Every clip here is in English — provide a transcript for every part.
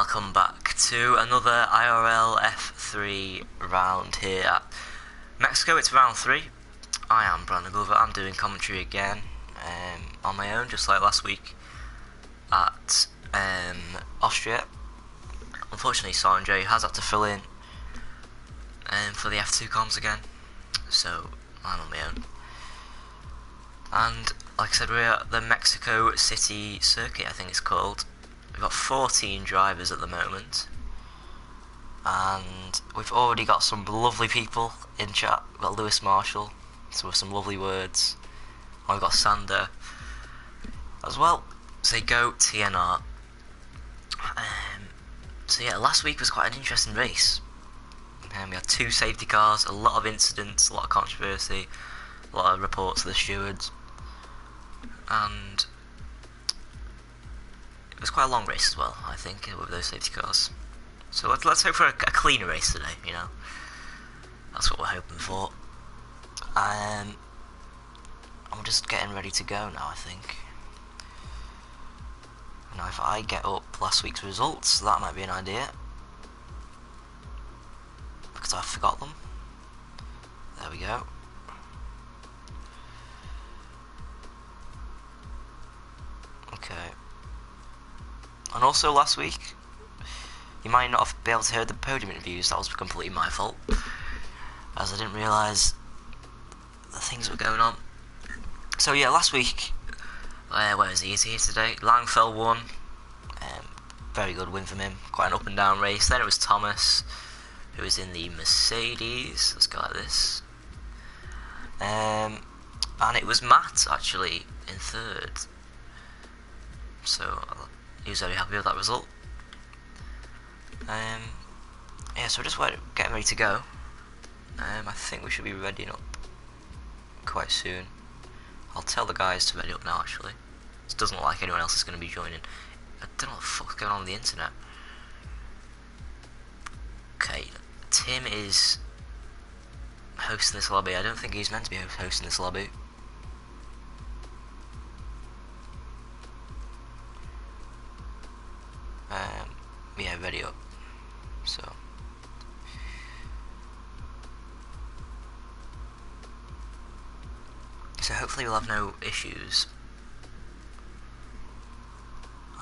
welcome back to another IRL F3 round here at Mexico. It's round 3. I am Brandon Glover. I'm doing commentary again on my own, just like last week at Austria. Unfortunately, Sondre has had to fill in for the F2 comms again, so I'm on my own. And like I said, we're at the Mexico City circuit, I think it's called. We've got 14 drivers at the moment, and we've already got some lovely people in chat. We've got Lewis Marshall, so with some lovely words. And we've got Sander as well. Say go TNR. So yeah, last week was quite an interesting race. We had 2 safety cars, a lot of incidents, a lot of controversy, a lot of reports to the stewards, and it was quite a long race as well, I think, with those safety cars. So let's hope for a cleaner race today, you know. That's what we're hoping for. I'm just getting ready to go now, I think. Now, if I get up last week's results, that might be an idea, because I forgot them. There we go. Okay. And also last week, you might not have been able to hear the podium interviews. That was completely my fault, as I didn't realise the things that were going on. So yeah, last week, where is he? Is he here today? Langfell won. Very good win from him. Quite an up and down race. Then it was Thomas, who was in the Mercedes. Let's go like this. And it was Matt, actually, in 3rd. So he was very happy with that result. Yeah, so we're just getting ready to go. I think we should be readying up quite soon. I'll tell the guys to ready up now, actually. It doesn't look like anyone else is going to be joining. I don't know what the fuck's going on with the internet. Okay, Tim is hosting this lobby. I don't think he's meant to be hosting this lobby. Yeah, ready up. So hopefully we'll have no issues.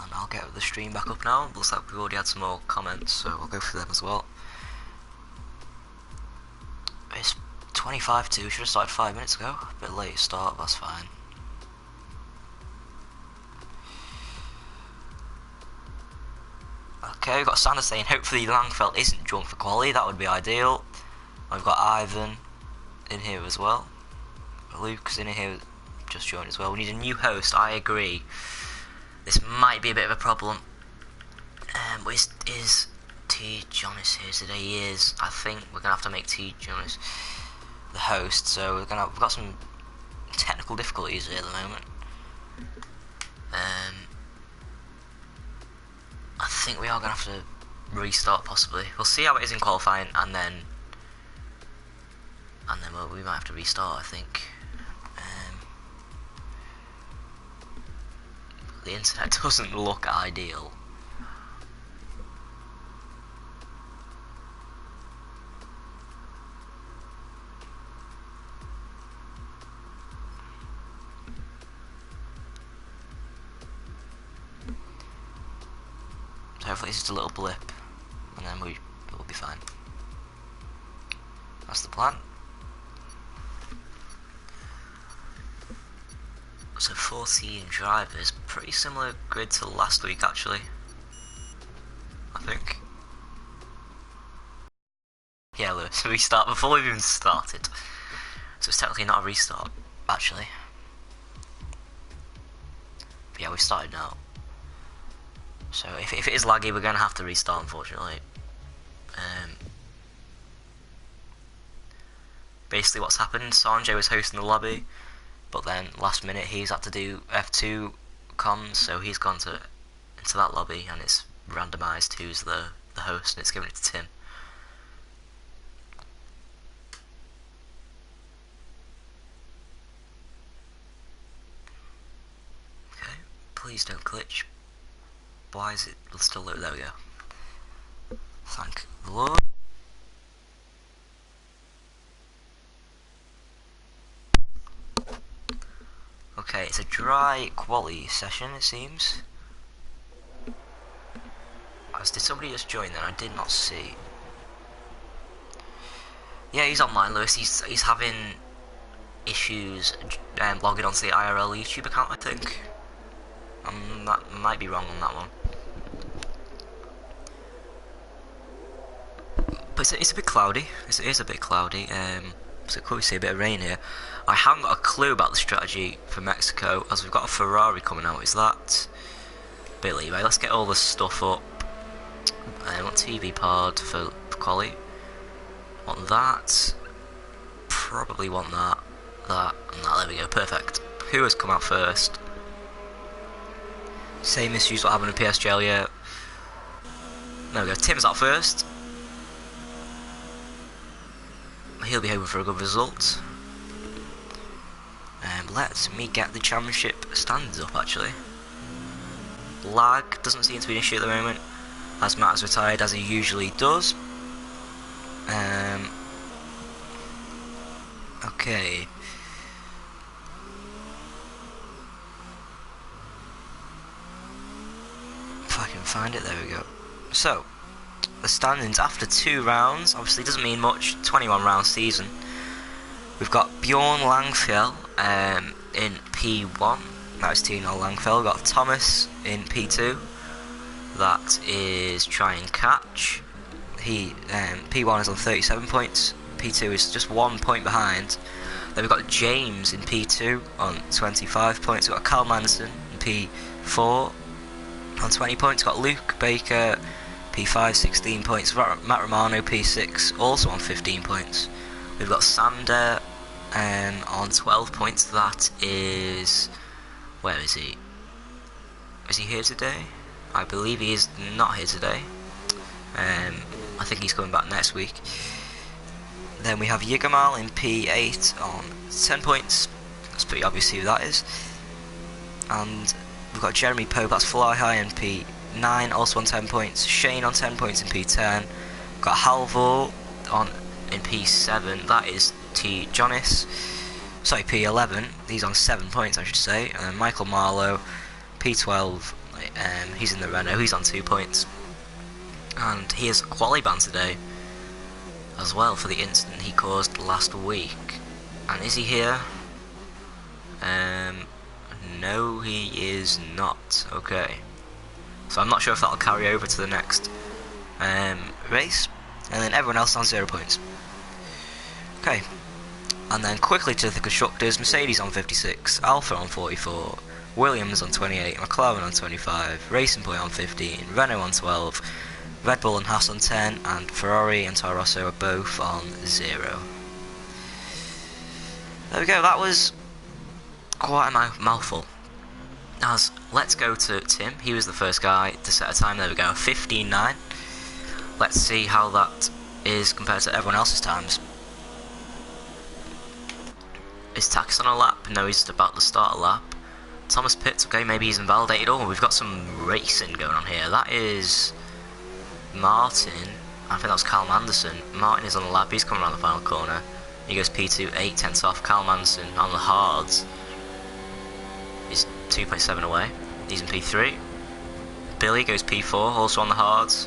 And I'll get the stream back up now. Looks like we've already had some more comments, so we'll go through them as well. It's 25 to, should have started 5 minutes ago. A bit late start, that's fine. Okay, we've got Sander saying hopefully Langfeld isn't drunk for quali, that would be ideal. I've got Ivan in here as well. Luke's in here, just joined as well. We need a new host, I agree. This might be a bit of a problem. Is T. Jonas here today? He is. I think we're going to have to make T. Jonas the host, so we've got some technical difficulties here at the moment. I think we are going to have to restart possibly. We'll see how it is in qualifying, and then we might have to restart, I think. The internet doesn't look ideal. So hopefully it's just a little blip, and then we'll be fine. That's the plan. So 14 drivers, pretty similar grid to last week actually, I think. Yeah, Lewis, restart before we've even started. So it's technically not a restart, actually. But yeah, we've started now. So if it is laggy, we're going to have to restart, unfortunately. Basically what's happened, Sanjay was hosting the lobby, but then last minute he's had to do F2 comms, so he's gone into that lobby, and it's randomised who's the host, and it's given it to Tim. Okay, please don't glitch. Why is it still low? There we go. Thank the Lord. Okay, it's a dry quali session, it seems. Did somebody just join then? I did not see. Yeah, he's online, Lewis. He's having issues logging onto the IRL YouTube account, I think. That might be wrong on that one. But it's a bit cloudy. It is a bit cloudy. So could we see a bit of rain here? I haven't got a clue about the strategy for Mexico, as we've got a Ferrari coming out. Is that Billy? Right, let's get all this stuff up. I want TV pod for quali. Want that. Probably want that. That and that. There we go. Perfect. Who has come out first? Same issues what happened in PSGL, yeah. There we go. Tim's out first. He'll be hoping for a good result. Let me get the championship standards up, actually. Lag doesn't seem to be an issue at the moment, as Matt has retired, as he usually does. Okay. If I can find it, there we go. So, the standings after 2 rounds, obviously doesn't mean much, 21 round season. We've got Bjorn Langfjell in P1, that is Tino Langfjell. We've got Thomas in P2, that is Try and Catch. P1 is on 37 points, P2 is just 1 point behind. Then we've got James in P2 on 25 points. We've got Carl Manderson in P4 on 20 points. We've got Luke Baker P5, 16 points. Matt Romano P6, also on 15 points. We've got Sander on 12 points. That is... where is he? Is he here today? I believe he is not here today. I think he's coming back next week. Then we have Yigamal in P8 on 10 points. That's pretty obvious who that is. And we've got Jeremy Pope, that's Fly High in P9, also on 10 points. Shane on 10 points in P10. We've got Halvor in P7, that is T. Jonas. Sorry, P11, he's on 7 points I should say. And then Michael Marlowe, P12, he's in the Renault, he's on 2 points. And he has a quali ban today as well for the incident he caused last week. And is he here? No, he is not. Okay. So I'm not sure if that'll carry over to the next race. And then everyone else on 0 points. Okay. And then quickly to the constructors. Mercedes on 56, Alfa on 44, Williams on 28, McLaren on 25, Racing Point on 15, Renault on 12, Red Bull and Haas on 10, and Ferrari and Toro Rosso are both on 0. There we go, that was quite a mouthful. As let's go to Tim. He was the first guy to set a time. There we go, 15.9. Let's see how that is compared to everyone else's times. Is Tax on a lap? No, he's about to start a lap. Thomas Pitts, okay, maybe he's invalidated. Oh, we've got some racing going on here. That is Martin. I think that was Carl Manderson. Martin is on the lap, he's coming around the final corner. He goes P2, 8 tenths off. Carl Manderson on the hards. He's 2.7 away. He's in P3. Billy goes P4, also on the hards.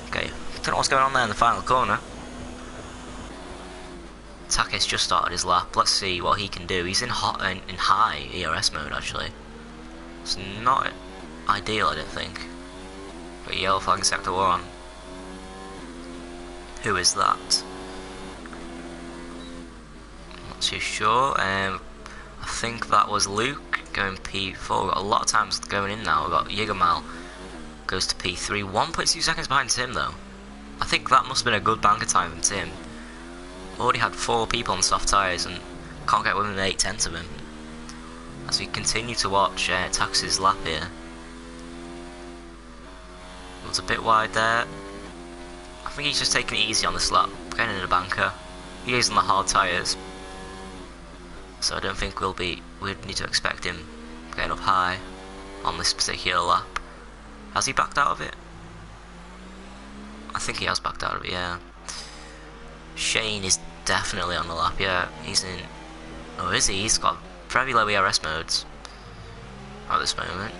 Okay, don't know what's going on there in the final corner. Takis just started his lap. Let's see what he can do. He's in high ERS mode actually. It's not ideal, I don't think. But yellow flag in sector 1. Who is that? Not too sure. I think that was Luke going P4. We've got a lot of times going in now. We've got Yigamal goes to P3. 1.2 seconds behind Tim though. I think that must have been a good banker time from Tim. Already had 4 people on soft tyres and can't get within 8 tenths of him. As we continue to watch Tax's lap here. It was a bit wide there. I think he's just taking it easy on this lap, getting in a banker. He is on the hard tyres. So I don't think we'd need to expect him getting up high on this particular lap. Has he backed out of it? I think he has backed out of it, yeah. Shane is definitely on the lap, yeah. He's in... Oh, is he? He's got very low ERS modes at this moment.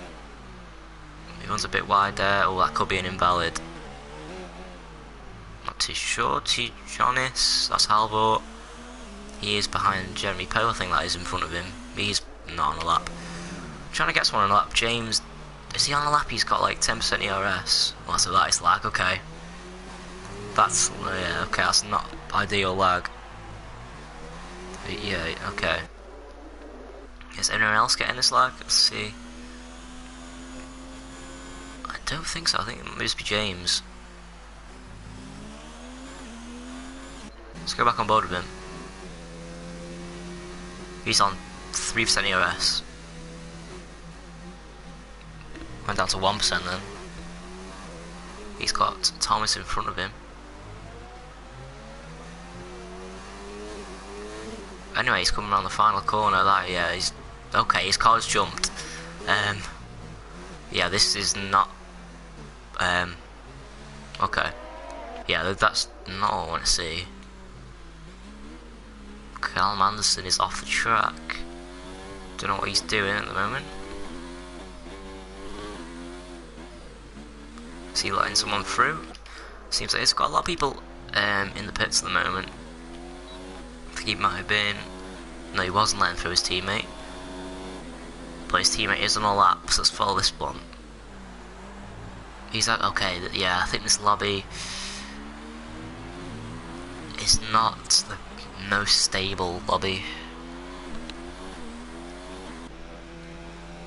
He runs a bit wide there. Oh, that could be an invalid. Not too sure, to be honest. That's Halvor. He is behind Jeremy Poe, I think that is in front of him. He's not on a lap. I'm trying to get someone on a lap. James, is he on a lap? He's got like 10% ERS. Well, so that is lag, okay. That's, yeah, okay, that's not ideal lag. Yeah, okay. Is anyone else getting this lag? Let's see. I don't think so, I think it might just be James. Let's go back on board with him. He's on 3% ERS. Went down to 1% then. He's got Thomas in front of him. Anyway, he's coming around the final corner. That, yeah, he's okay. His car's jumped. Yeah, this is not. Okay. Yeah, that's not what I want to see. Callum Anderson is off the track. Don't know what he's doing at the moment. Is he letting someone through? Seems like he's got a lot of people in the pits at the moment. I think he might have been... No, he wasn't letting through his teammate. But his teammate is on a lap, so let's follow this one. He's like, okay, yeah, I think this lobby is not the most stable lobby.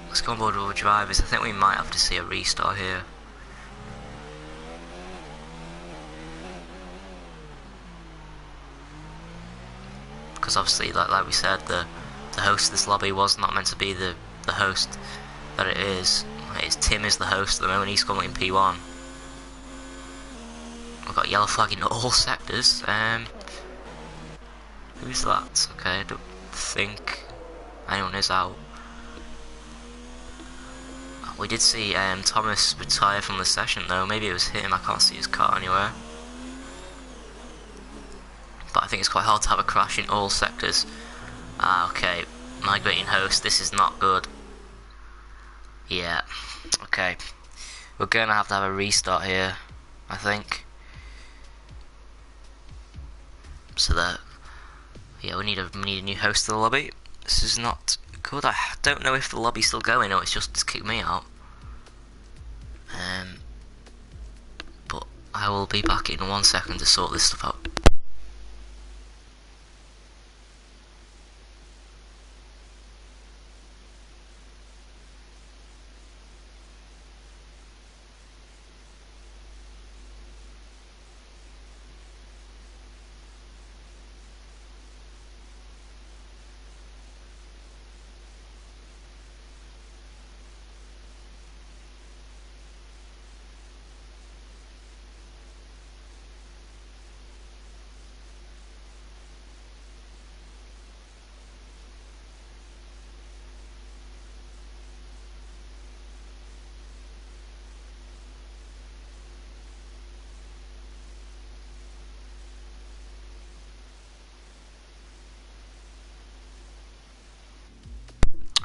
Let's go on board with all drivers. I think we might have to see a restart here. Because obviously, like we said, the host of this lobby was not meant to be the host that it is. Tim is the host at the moment. He's currently in P1. We've got yellow flag in all sectors. Who's that? Okay, I don't think anyone is out. We did see Thomas retire from the session though. Maybe it was him. I can't see his car anywhere. But I think it's quite hard to have a crash in all sectors. Ah, okay. Migrating host. This is not good. Yeah. Okay. We're gonna have to have a restart here, I think. So that, yeah, we need a new host to the lobby. This is not good. I don't know if the lobby's still going or it's just kicked me out. But I will be back in 1 second to sort this stuff out.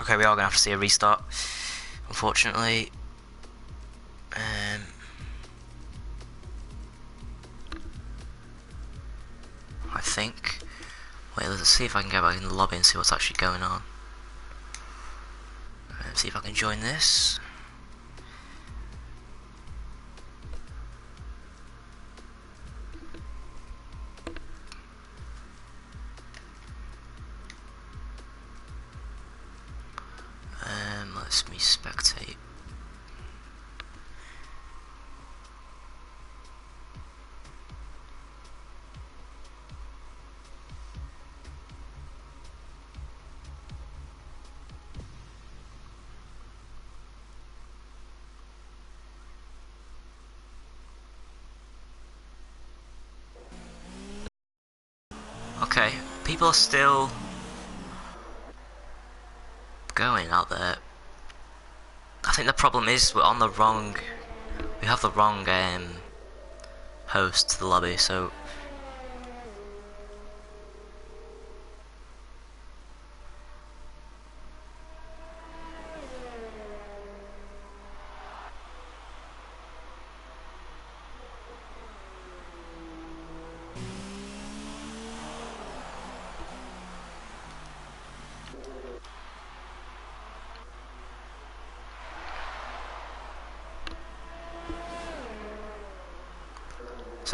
Okay, we are gonna have to see a restart, unfortunately. I think. Wait, let's see if I can go back in the lobby and see what's actually going on. See if I can join this. Let's me spectate. Okay, people are still going out there. I think the problem is we have the wrong host to the lobby, so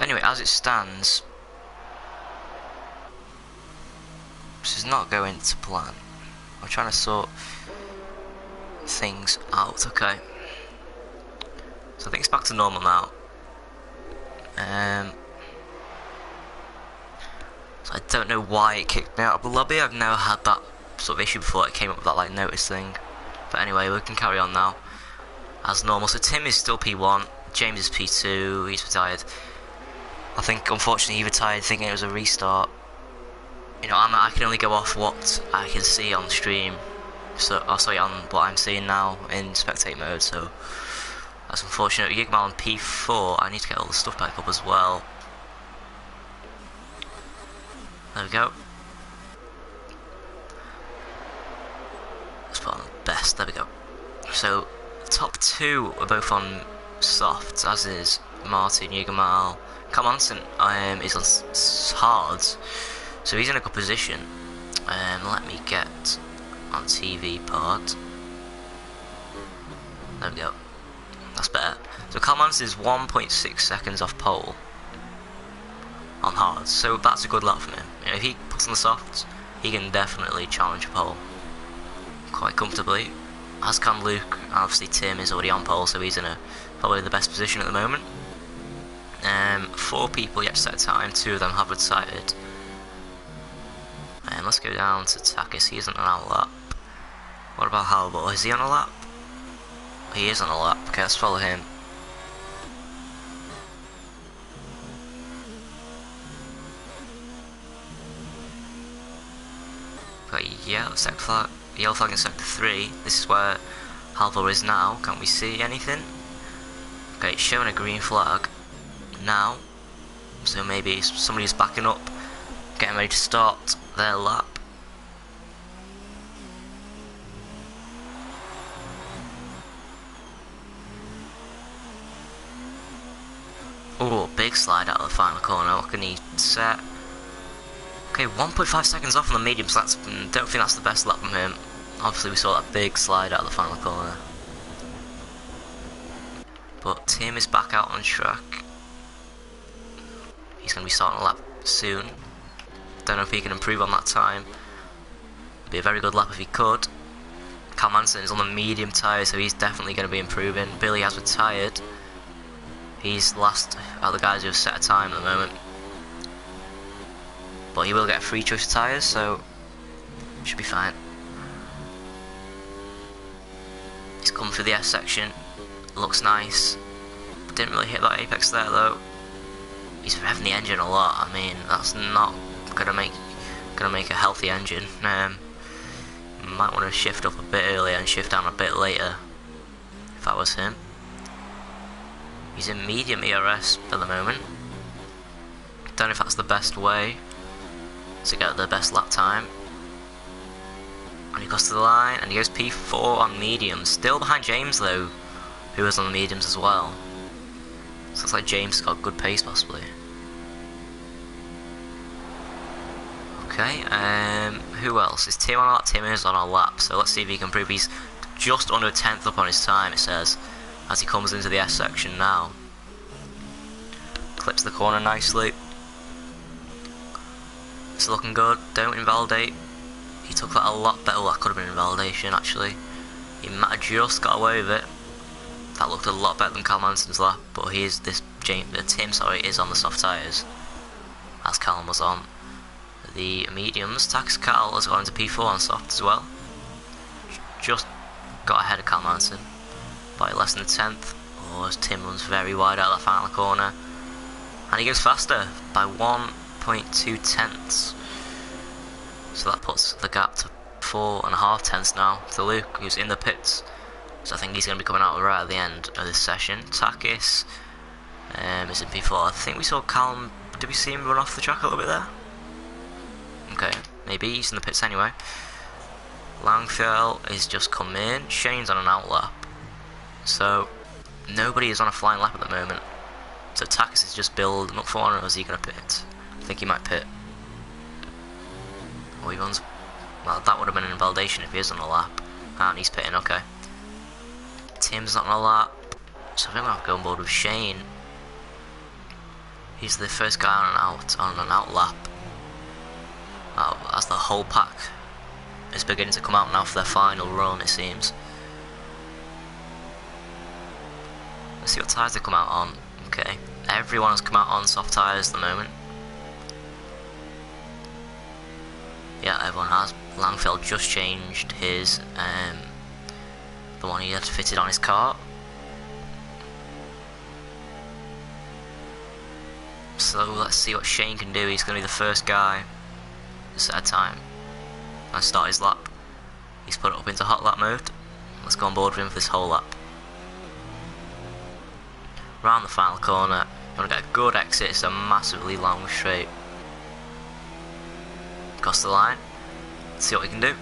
anyway, as it stands, this is not going to plan. I'm trying to sort things out. Okay, so I think it's back to normal now. So I don't know why it kicked me out of the lobby. I've never had that sort of issue before. It came up with that like notice thing. But anyway, we can carry on now as normal. So Tim is still P1, James is P2. He's retired. I think unfortunately he retired thinking it was a restart. You know, I can only go off what I can see on stream. So I'll sorry, on what I'm seeing now in spectate mode. So that's unfortunate. Yigmal on P4. I need to get all the stuff back up as well. There we go. Let's put on the best. There we go. So top two are both on softs, as is Martin Yigmal. Kamanson is on hard, so he's in a good position. Let me get on TV part. There we go. That's better. So Kamanson is 1.6 seconds off pole on hard, so that's a good lap from him. You know, if he puts on the softs, he can definitely challenge a pole quite comfortably. As can Luke. Obviously Tim is already on pole, so he's in probably the best position at the moment. 4 people yet to set a time, 2 of them have retired. Let's go down to Takis, he isn't on our lap. What about Halbert? Is he on a lap? He is on a lap. Okay, let's follow him. Got yellow flag in sector 3. This is where Halbert is now. Can't we see anything? Okay, it's showing a green flag now, so maybe somebody's backing up, getting ready to start their lap. Oh, big slide out of the final corner. What can he set? Okay, 1.5 seconds off on the medium, so don't think that's the best lap from him. Obviously we saw that big slide out of the final corner. But Tim is back out on track. He's going to be starting a lap soon. Don't know if he can improve on that time. It'd be a very good lap if he could. Cal Manson is on the medium tyre, so he's definitely going to be improving. Billy has retired. He's last out of the guys who have set a time at the moment. But he will get a free choice of tyres, so should be fine. He's come through the S section. Looks nice. Didn't really hit that apex there though. He's revving the engine a lot. I mean, that's not gonna make a healthy engine. Might want to shift up a bit earlier and shift down a bit later, if that was him. He's in medium ERS at the moment. Don't know if that's the best way to get the best lap time. And he goes to the line, and he goes P4 on mediums. Still behind James though, who was on the mediums as well. So looks like James got good pace possibly. Okay, who else? Is Tim on a lap? Tim is on a lap, so let's see if he can improve. He's just under a 10th up on his time, it says, as he comes into the S section now. Clips the corner nicely. It's looking good. Don't invalidate. He took that a lot better. Well, that could have been invalidation actually. He might have just got away with it. That looked a lot better than Cal Manson's lap, but he is Tim is on the soft tyres, as Callum was on the mediums. Tax Cal has gone into P4 on soft as well. Just got ahead of Cal Manson by less than a 10th. Oh, as Tim runs very wide out of that final corner, and he goes faster by 1.2 tenths. So that puts the gap to 4.5 tenths now to Luke, who's in the pits. So I think he's going to be coming out right at the end of this session. Takis Is in P4. I think we saw Callum. Did we see him run off the track a little bit there? Okay, maybe he's in the pits anyway. Langfell is just come in. Shane's on an outlap. So nobody is on a flying lap at the moment. So Takis is just building up for one, or is he going to pit? I think he might pit. Oh, he runs. Well, that would have been an invalidation if he is on a lap. And he's pitting, okay. Tim's not on a lap. So I think we'll have to go on board with Shane. He's the first guy on an out lap. As the whole pack is beginning to come out now for their final run, it seems. Let's see what tyres they come out on. Okay, everyone has come out on soft tyres at the moment. Yeah, everyone has. Langfeld just changed his, the one he had fitted on his car. So let's see what Shane can do. He's going to be the first guy to set a time and start his lap. He's put it up into hot lap mode. Let's go on board with him for this whole lap. Round the final corner, you want to get a good exit. It's a massively long straight. Across the line. Let's see what we can do.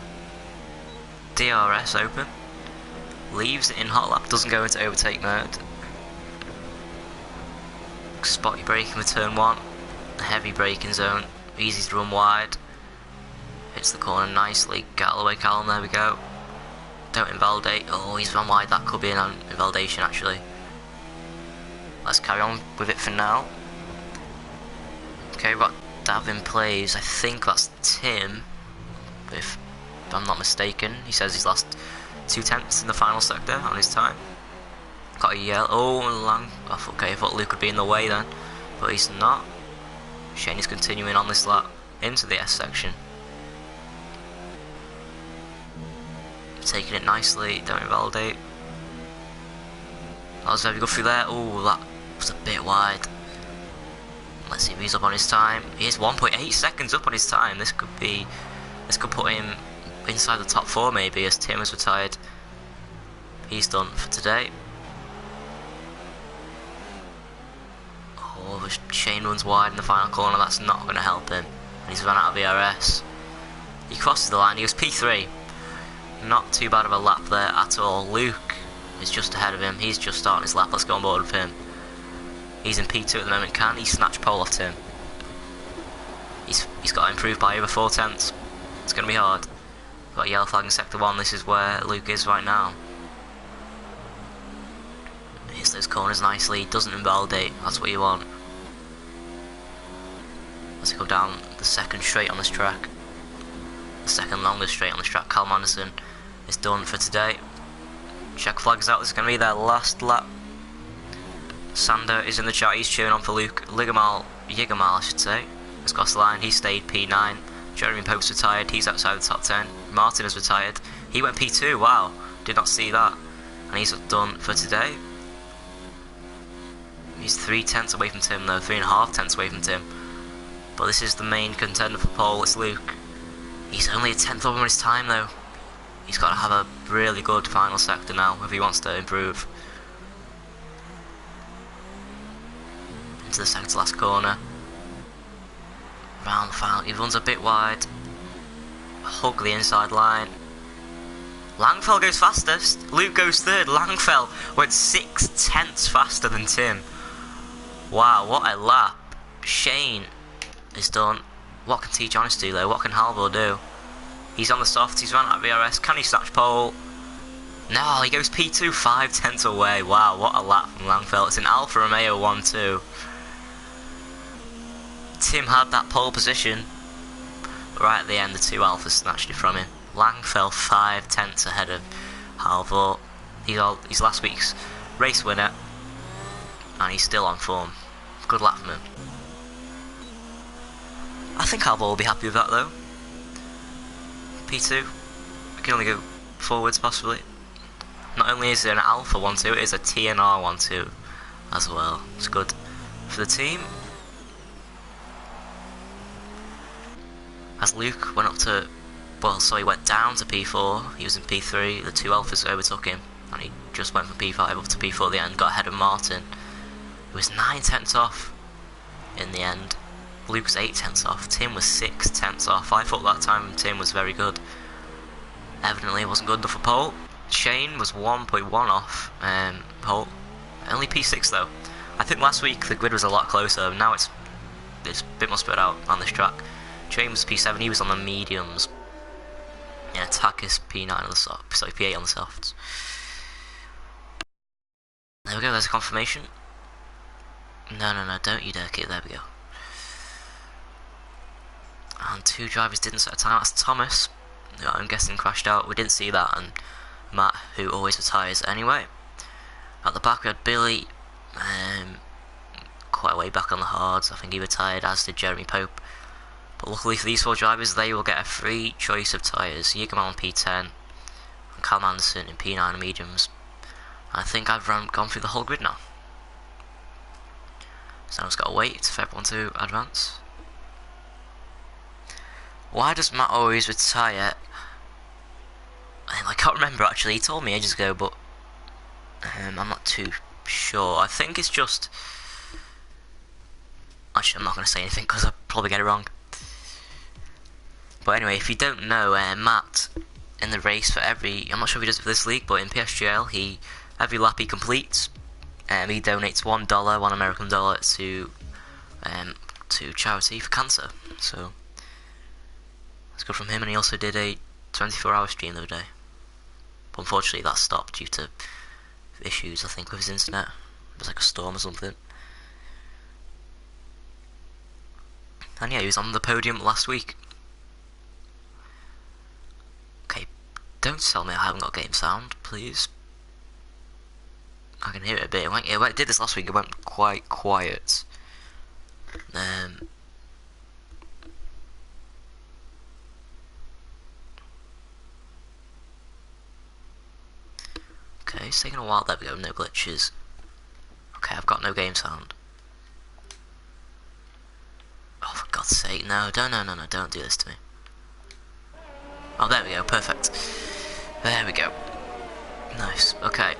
DRS open. Leaves it in hot lap, doesn't go into overtake mode. Spotty braking with turn 1. Heavy braking zone. Easy to run wide. Hits the corner nicely. Get out of the way, Callum. There we go. Don't invalidate. Oh, he's run wide. That could be an invalidation actually. Let's carry on with it for now. Okay, we've got Davin plays. I think that's Tim, if I'm not mistaken. He says he's lost 2/10 in the final sector on his time. Got a yell. Oh, okay, I thought Luke would be in the way then, but he's not. Shane is continuing on this lap into the S section. Taking it nicely, don't invalidate. That was very good through there. Oh, that was a bit wide. Let's see if he's up on his time. He is 1.8 seconds up on his time. This could put him inside the top 4 maybe, as Tim has retired. He's done for today. Oh, Shane runs wide in the final corner. That's not going to help him. And he's run out of ERS. He crosses the line. He goes P3. Not too bad of a lap there at all. Luke is just ahead of him. He's just starting his lap. Let's go on board with him. He's in P2 at the moment. Can he snatch pole off Tim? He's got to improve by over 4/10. It's going to be hard. Got a yellow flag in sector 1. This is where Luke is right now. Hits those corners nicely. Doesn't invalidate. That's what you want. Let's go down the second straight on this track. The second longest straight on this track. Callum Anderson is done for today. Check flags out. This is going to be their last lap. Sander is in the chat. He's cheering on for Luke. Yigamal, I should say, has crossed the line. He stayed P9. Jeremy Pope's retired. He's outside the top 10. Martin has retired. He went P2. Wow, did not see that. And he's done for today. He's 3/10 away from Tim though. 3.5 away from Tim. But this is the main contender for pole. It's Luke. He's only a 10th over on his time though. He's got to have a really good final sector now if he wants to improve. Into the second to last corner. Round the final. He runs a bit wide. Hug the inside line. Langfell goes fastest. Luke goes third. Langfell went 6/10 faster than Tim. Wow, what a lap. Shane is done. What can T. Jonas do though? What can Halvor do? He's on the soft. He's run out of VRS. Can he snatch pole? No, he goes P2, 5/10 away. Wow, what a lap from Langfell. It's an Alfa Romeo 1-2. Tim had that pole position. Right at the end, the 2 Alphas snatched it from him. Langfell 5/10 ahead of Halvor. He's last week's race winner. And he's still on form. Good lap from him. I think Halvor will be happy with that though. P2. We can only go forwards possibly. Not only is it an Alpha 1-2, it is a TNR 1-2 as well. It's good for the team. As Luke went up to, he went down to P4, he was in P3, the 2 Alphas overtook him, and he just went from P5 up to P4 at the end, got ahead of Martin. It was 9 tenths off in the end. Luke was 8 tenths off. Tim was 6 tenths off. I thought that time Tim was very good. Evidently it wasn't good enough for pole. Shane was 1.1 off pole. Only P6 though. I think last week the grid was a lot closer. Now it's a bit more spread out on this track. Shane was P7. He was on the mediums. Yeah, Takis P9 on the soft. Sorry, P8 on the softs. There we go. There's a confirmation. No, don't you dare kick. There we go. And 2 drivers didn't set a time. That's Thomas, who I'm guessing crashed out. We didn't see that, and Matt, who always retires anyway. At the back we had Billy, quite a way back on the hards. I think he retired, as did Jeremy Pope. But luckily for these 4 drivers, they will get a free choice of tyres. Jägerman on P10, and Cal Anderson in P9 and mediums. I think I've gone through the whole grid now. So I've just got to wait for everyone to advance. Why does Matt always retire? I can't remember actually. He told me ages ago, but I'm not too sure. I think it's just... Actually, I'm not going to say anything because I'll probably get it wrong. But anyway, if you don't know, Matt, in the race for every... I'm not sure if he does it for this league, but in PSGL, every lap he completes, he donates $1, $1 American dollar to charity for cancer. So... It's good from him, and he also did a 24-hour stream the other day. But unfortunately that stopped due to issues, I think, with his internet. It was like a storm or something. And yeah, he was on the podium last week. Okay, don't tell me I haven't got game sound, please. I can hear it a bit. It did this last week, it went quite quiet. Okay, it's taking a while. There we go, no glitches. Okay, I've got no game sound. Oh, for God's sake, no, don't do this to me. Oh, there we go, perfect. There we go. Nice, okay.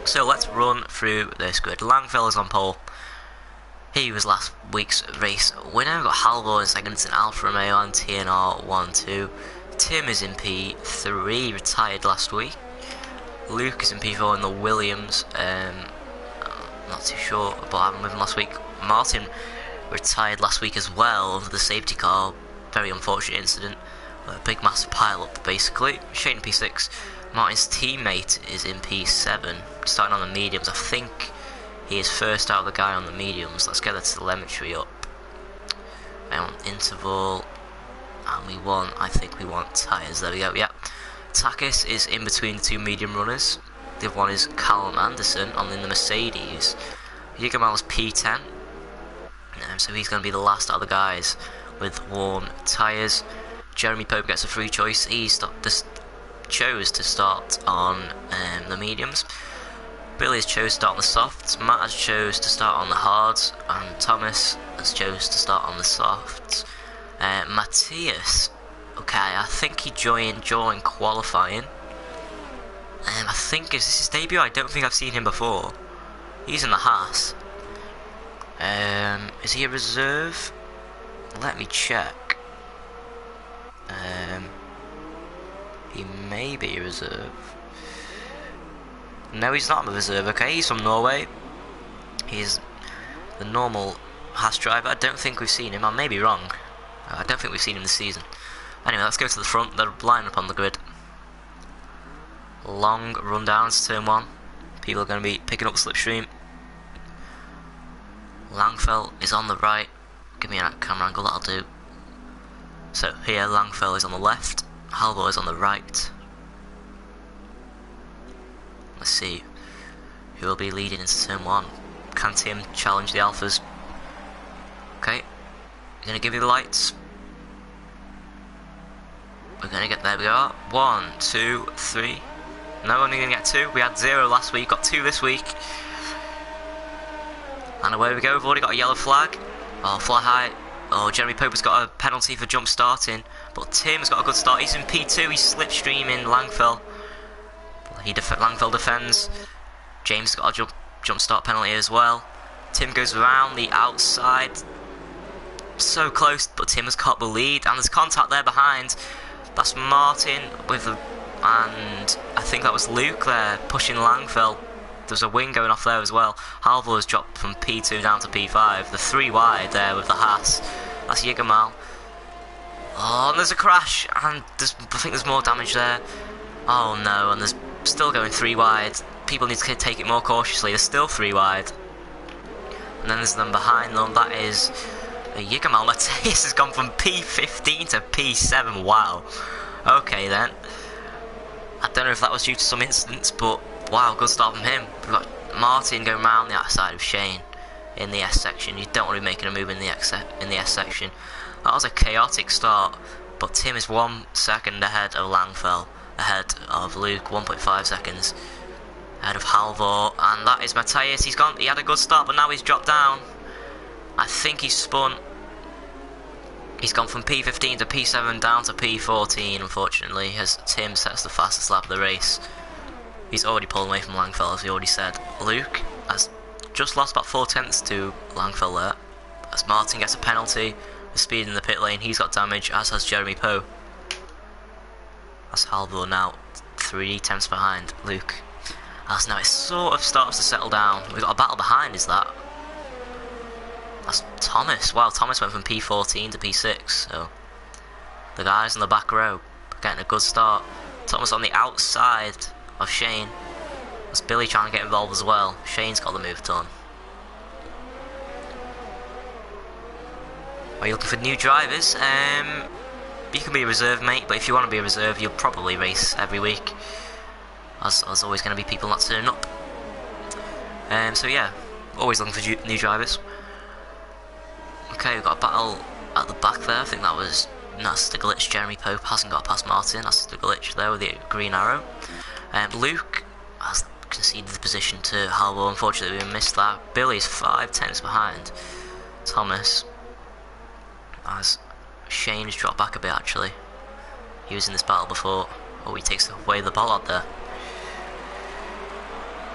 So let's run through this grid. Langfell is on pole. He was last week's race winner. We've got Halvor in second, it's an Alfa Romeo and TNR 1-2. Tim is in P3, retired last week. Luke is in P4 in the Williams. Not too sure what happened with him last week. Martin retired last week as well under the safety car. Very unfortunate incident. A big massive pile up basically. Shane in P6. Martin's teammate is in P7, starting on the mediums. I think he is first out of the guy on the mediums. Let's get the telemetry up. I want interval, and I think we want tyres. There we go, yeah. Takis is in between the 2 medium runners. The other one is Callum Anderson on the Mercedes. Jägerman was P10, so he's going to be the last out of the guys with worn tyres. Jeremy Pope gets a free choice. He chose to start on the mediums. Billy has chose to start on the softs. Matt has chose to start on the hards, and Thomas has chose to start on the softs. Matthias, okay, I think he joined during qualifying. I think is this his debut? I don't think I've seen him before. He's in the Haas. Is he a reserve? Let me check. He may be a reserve. No, he's not a reserve. Okay, he's from Norway. He's the normal Haas driver. I don't think we've seen him. I may be wrong. I don't think we've seen him this season. Anyway, let's go to the front. They're lined up on the grid. Long rundowns, turn 1. People are going to be picking up the slipstream. Langfell is on the right. Give me a camera angle, that'll do. So here, Langfell is on the left. Halvor is on the right. Let's see who will be leading into turn 1. Can Tim challenge the Alphas? Okay, we're going to give you the lights. We're going to get, there we are. 1, 2, 3. No, only going to get 2. We had 0 last week, got 2 this week. And away we go, we've already got a yellow flag. Oh, fly high. Oh, Jeremy Pope has got a penalty for jump starting. But Tim's got a good start. He's in P2, he's slipstreaming Langfell. Langfell defends. James has got a jump start penalty as well. Tim goes around the outside. So close, but Tim has caught the lead, and there's contact there behind. That's Martin with and I think that was Luke there pushing Langfell. There's a wing going off there as well. Halvor has dropped from P2 down to P5. The 3 wide there with the Haas. That's Yigamal. Oh, and there's a crash, and I think there's more damage there. Oh no, and there's still going 3 wide. People need to take it more cautiously. There's still 3 wide. And then there's them behind them. That is Yigamal. Matthias has gone from P15 to P7. Wow. Okay then. I don't know if that was due to some incidents, but wow, good start from him. We've got Martin going round the outside of Shane in the S section. You don't want to be making a move in the S section. That was a chaotic start, but Tim is 1 second ahead of Langfell, ahead of Luke, 1.5 seconds ahead of Halvor, and that is Matthias. He had a good start, but now he's dropped down. I think he's spun. He's gone from P15 to P7 down to P14, unfortunately, as Tim sets the fastest lap of the race. He's already pulled away from Langfell, as we already said. Luke has just lost about 4 tenths to Langfell there, as Martin gets a penalty for speed in the pit lane. He's got damage, as has Jeremy Poe. That's Halvor now 3 tenths behind Luke. As now it sort of starts to settle down. We've got a battle behind, is that? That's Thomas. Wow, Thomas went from P14 to P6, so the guys in the back row are getting a good start. Thomas on the outside of Shane. That's Billy trying to get involved as well. Shane's got the move done. Are you looking for new drivers? You can be a reserve, mate, but if you want to be a reserve, you'll probably race every week. As there's always going to be people not turning up. So yeah, always looking for new drivers. Okay, we've got a battle at the back there. I think that's the glitch. Jeremy Pope hasn't got past Martin. That's the glitch there with the green arrow. Luke has conceded the position to Halvor. Unfortunately, we missed that. Billy's 5 tenths behind Thomas, as Shane has dropped back a bit. Actually, he was in this battle before. Oh, he takes away the ball out there.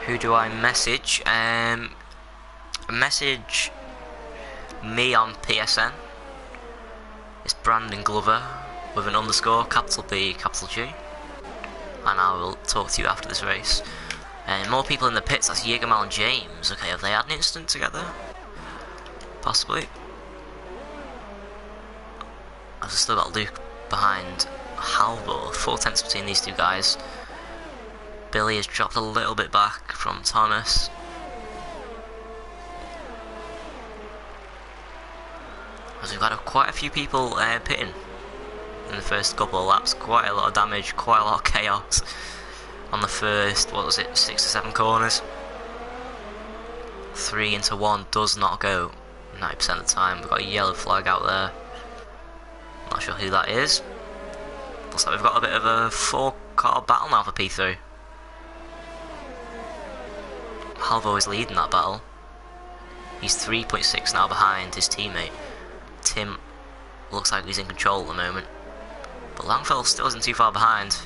Who do I message? Message me on PSN. It's Brandon Glover with an underscore, capital B, capital G, and I will talk to you after this race. More people in the pits. That's Yigamal and James. Okay, have they had an incident together? Possibly. I've still got Luke behind Halvor. 4 tenths between these two guys. Billy has dropped a little bit back from Thomas. As we've got quite a few people pitting in the first couple of laps. Quite a lot of damage, quite a lot of chaos on the first, what was it, 6 or 7 corners. 3 into 1 does not go 90% of the time. We've got a yellow flag out there. Not sure who that is. Looks like we've got a bit of a 4-car battle now for P3. Halvor is leading that battle. He's 3.6 now behind his teammate. Tim looks like he's in control at the moment, but Langfell still isn't too far behind.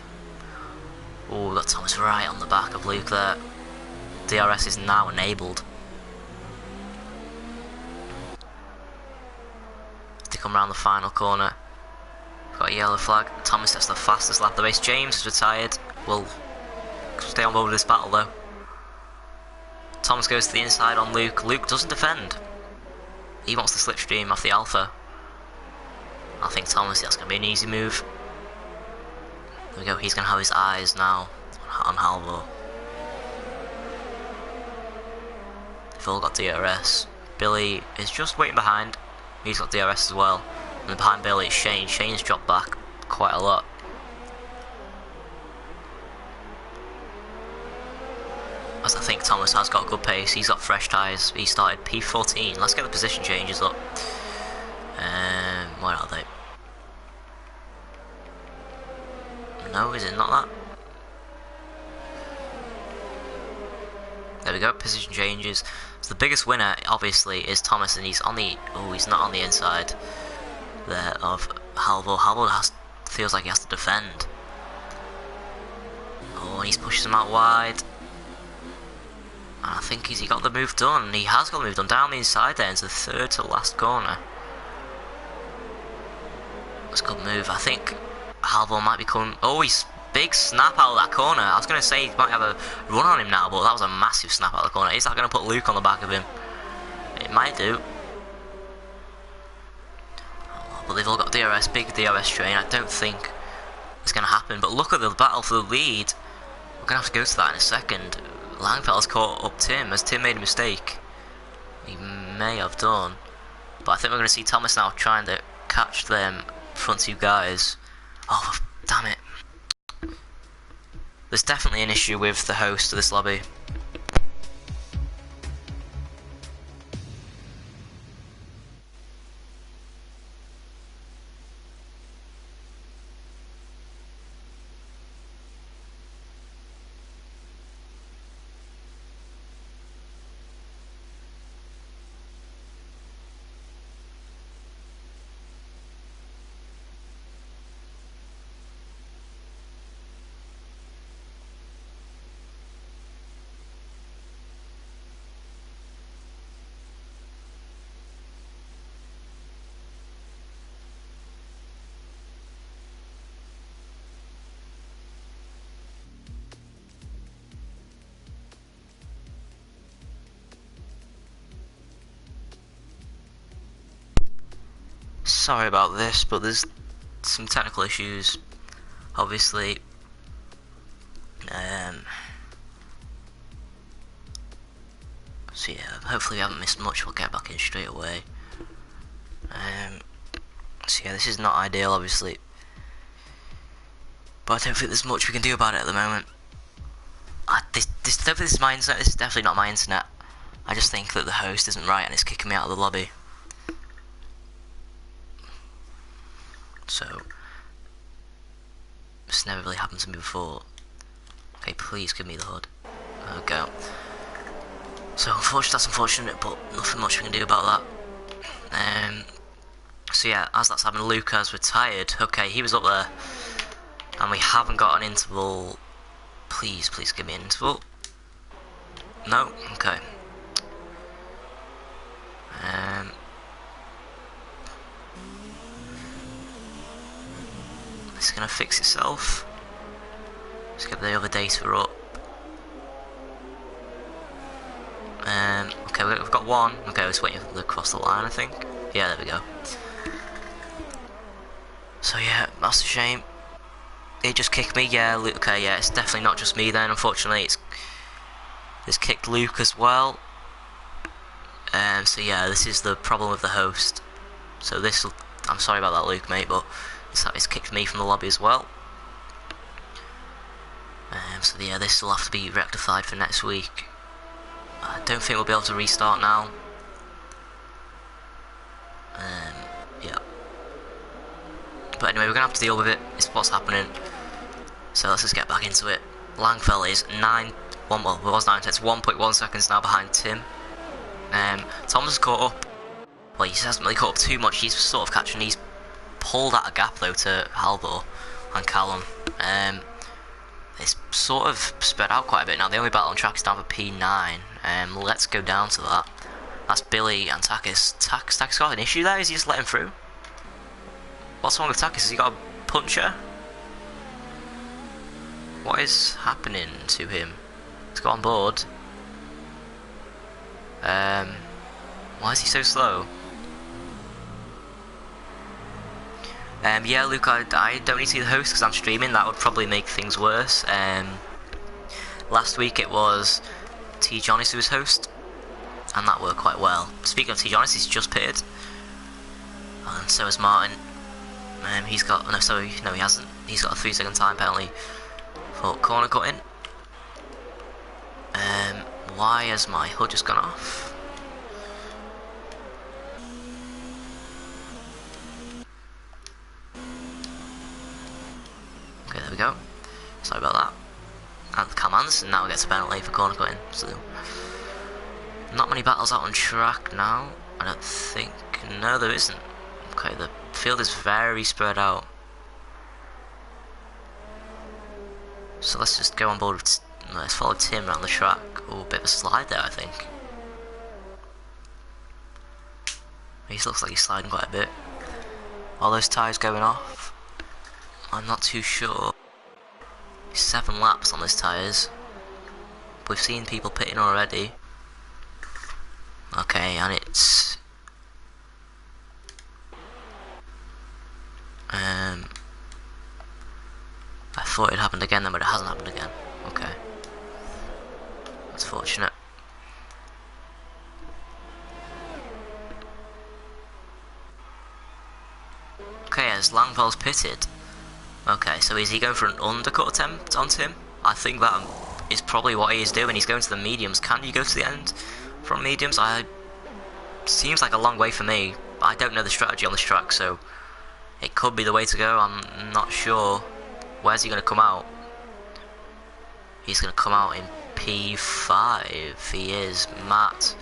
Oh, we've got Thomas right on the back of Luke there. DRS is now enabled. To come around the final corner, we've got a yellow flag. Thomas sets the fastest lap of the race. James is retired. We'll stay on board with this battle though. Thomas goes to the inside on Luke. Luke doesn't defend. He wants the slipstream off the Alpha. I think Thomas, that's going to be an easy move. There we go, he's going to have his eyes now on Halvor. They've all got DRS. Billy is just waiting behind. He's got DRS as well. And then behind Billy is Shane. Shane's dropped back quite a lot. As I think Thomas has got good pace. He's got fresh tyres. He started P14. Let's get the position changes up. Where are they? No, is it not that? There we go, position changes. So the biggest winner, obviously, is Thomas, and he's on the... Oh, he's not on the inside there of Halvor. Halvor feels like he has to defend. Oh, and he's pushes him out wide. And I think he got the move done. He has got the move done down the inside there into the third to last corner. That's a good move. I think Alder might be coming. Oh, he's big snap out of that corner. I was going to say he might have a run on him now, but that was a massive snap out of the corner. Is that going to put Luke on the back of him? It might do. But they've all got DRS, big DRS train. I don't think it's going to happen. But look at the battle for the lead. We're going to have to go to that in a second. Langfeld's caught up Tim. Has Tim made a mistake? He may have done. But I think we're going to see Thomas now trying to catch them front two guys. Oh, damn it. There's definitely an issue with the host of this lobby. Sorry about this, but there's some technical issues, obviously. So yeah, hopefully we haven't missed much. We'll get back in straight away. So yeah, this is not ideal, obviously, but I don't think there's much we can do about it at the moment. This is my internet. This is definitely not my internet. I just think that the host isn't right and it's kicking me out of the lobby. So, this never really happened to me before. Okay, please give me the HUD. There we go. So, unfortunately, that's unfortunate, but nothing much we can do about that. So yeah, as that's happened, Luke has retired. Okay, he was up there. And we haven't got an interval. Please give me an interval. No? Okay. It's gonna fix itself. Let's get the other data up. Okay, we've got one. Okay, we're just waiting for them to cross the line, I think. Yeah, there we go. So yeah, that's a shame. It just kicked me, yeah. Okay, yeah, it's definitely not just me then, unfortunately. It's kicked Luke as well. So yeah, this is the problem with the host. So this, I'm sorry about that, Luke, mate, but it's kicked me from the lobby as well. So yeah, this will have to be rectified for next week. I don't think we'll be able to restart now. Yeah. But anyway, we're gonna have to deal with it. It's what's happening. So let's just get back into it. Langfeld is well, it was 9 tenths, 1.1 seconds now behind Tim. Thomas caught up. Well, he hasn't really caught up too much. He's sort of catching. He's pulled out a gap though to Alder and Callum. It's sort of spread out quite a bit now. The only battle on track is down for P9. Let's go down to that. That's Billy and Takis. Takis got an issue there? Is he just letting through? What's wrong with Takis? Has he got a puncher? What is happening to him? Let's go on board. Why is he so slow? Yeah, Luke, I don't need to see the host because I'm streaming. That would probably make things worse. Last week it was T. Johnny's who was host, and that worked quite well. Speaking of T. Johnny's, he's just pitted, and so is Martin. He's got no, he hasn't. He's got a 3-second time penalty for corner cutting. Why has my HUD just gone off? Okay, there we go. Sorry about that. And Cam Anderson now gets a penalty for corner cutting. So, not many battles out on track now. I don't think. No, there isn't. Okay, the field is very spread out. So let's just go on board with Let's follow Tim around the track. Oh, a bit of a slide there, I think. He looks like he's sliding quite a bit. All those tyres going off? I'm not too sure. 7 laps on those tyres. We've seen people pitting already. Okay, and it's... I thought it happened again then, but it hasn't happened again. Okay. That's fortunate. Okay, as Langfell's pitted. Okay, so is he going for an undercut attempt on Tim? I think that is probably what he is doing. He's going to the mediums. Can you go to the end from mediums? Seems like a long way for me. I don't know the strategy on this track, so it could be the way to go. I'm not sure. Where's he going to come out? He's going to come out in P5. He is. Matt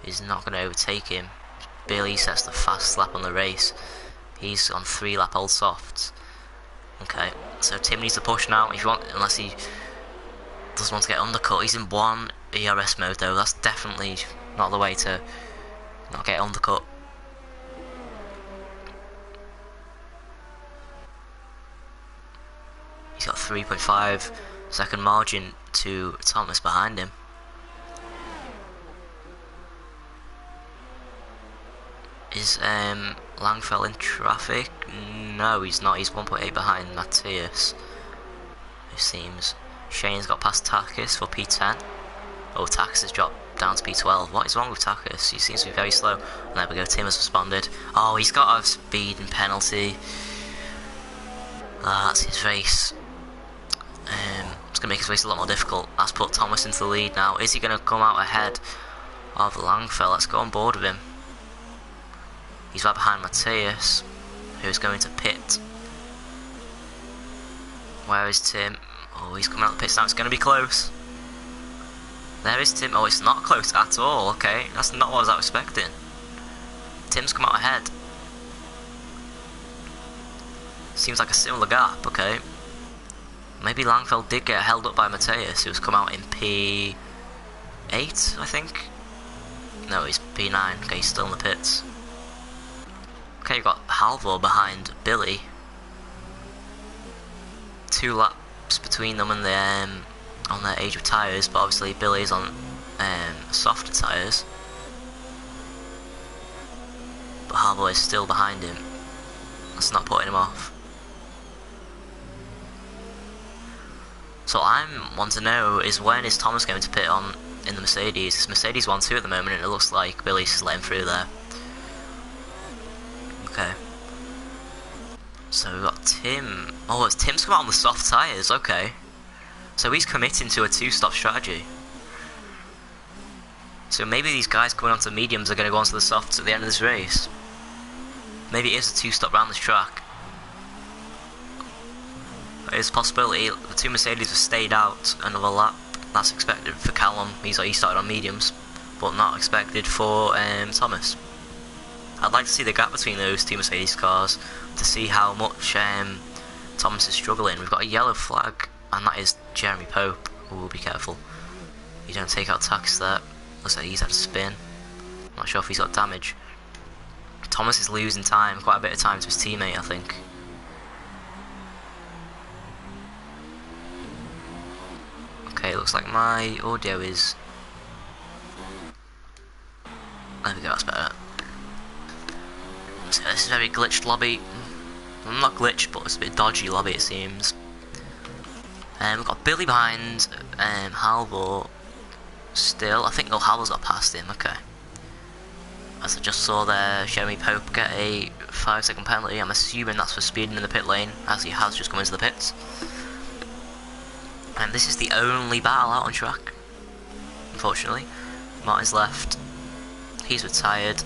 is not going to overtake him. Billy sets the fast lap on the race. He's on 3-lap old softs. Okay, so Tim needs to push now. If you want, unless he doesn't want to get undercut. He's in 1 ERS mode though. That's definitely not the way to not get undercut. He's got 3.5 second margin to Thomas behind him. Is Langfell in traffic? No, he's not. He's 1.8 behind Matthias, it seems. Shane's got past Takis for P10. Oh, Takis has dropped down to P12. What is wrong with Takis? He seems to be very slow. And there we go, Tim has responded. Oh, he's got a speed and penalty. That's his race. It's going to make his race a lot more difficult. That's put Thomas into the lead now. Is he going to come out ahead of Langfell? Let's go on board with him. He's right behind Matthias, who's going to pit. Where is Tim? Oh, he's coming out the pits now. It's going to be close. There is Tim. Oh, it's not close at all. Okay, that's not what I was expecting. Tim's come out ahead. Seems like a similar gap. Okay. Maybe Langfell did get held up by Matthias, who's come out in P8, I think. No, he's P9. Okay, he's still in the pits. Okay, you've got Halvor behind Billy. 2 laps between them and on their age of tyres, but obviously Billy's on softer tyres. But Halvor is still behind him. That's not putting him off. So I want to know is when is Thomas going to pit on in the Mercedes? It's Mercedes 1-2 at the moment, and it looks like Billy's letting through there. Okay. So we've got Tim. Oh, it's Tim's come out on the soft tyres, okay. So he's committing to a 2-stop strategy. So maybe these guys coming onto the mediums are going to go onto the softs at the end of this race. Maybe it is a 2-stop round this track. There's a possibility the 2 Mercedes have stayed out another lap. That's expected for Callum. He started on mediums, but not expected for Thomas. I'd like to see the gap between those 2 Mercedes cars to see how much Thomas is struggling. We've got a yellow flag, and that is Jeremy Pope. We'll be careful. You don't take out Tax there. Looks like he's had a spin. Not sure if he's got damage. Thomas is losing time, quite a bit of time to his teammate, I think. Okay, looks like my audio is... There we go, that's better. So this is a very glitched lobby. Well, not glitched, but it's a bit dodgy lobby, it seems. We've got Billy behind Halvor still. I think Halvor's got past him, okay. As I just saw there, Jeremy Pope get a 5-second penalty. I'm assuming that's for speeding in the pit lane, as he has just come into the pits. And this is the only battle out on track, unfortunately. Martin's left. He's retired.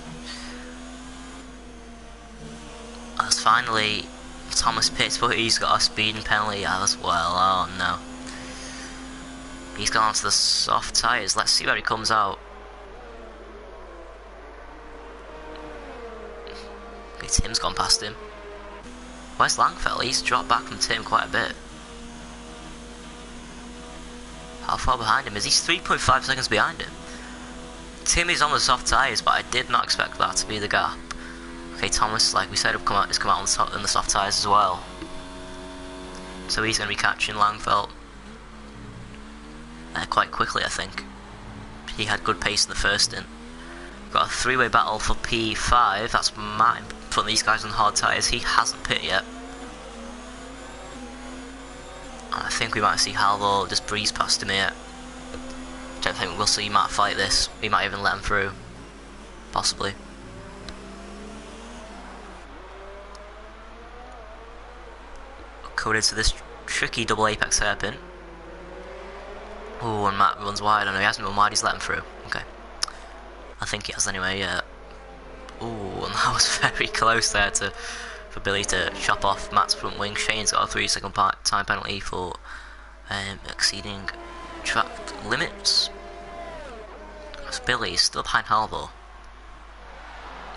As finally Thomas pits, but he's got a speeding penalty as well. Oh no. He's gone onto the soft tyres. Let's see where he comes out. Okay, Tim's gone past him. Where's Langfell? He's dropped back from Tim quite a bit. How far behind him is he? 3.5 seconds behind him. Tim is on the soft tyres, but I did not expect that to be the gap. Okay, Thomas, like we said, has come out on the soft tyres as well. So he's going to be catching Langfeld quite quickly, I think. He had good pace in the first stint. Got a three-way battle for P5. That's Matt putting these guys on hard tyres. He hasn't pit yet. I think we might see Alder just breeze past him here. Don't think we'll see Matt fight this. We might even let him through. Possibly. Code into this tricky double apex hairpin. Oh, and Matt runs wide. I know he hasn't run wide, he's let him through. Okay. I think he has anyway, yeah. Oh, and that was very close there for Billy to chop off Matt's front wing. Shane's got a 3-second time penalty for exceeding track limits. So Billy's still behind Alder.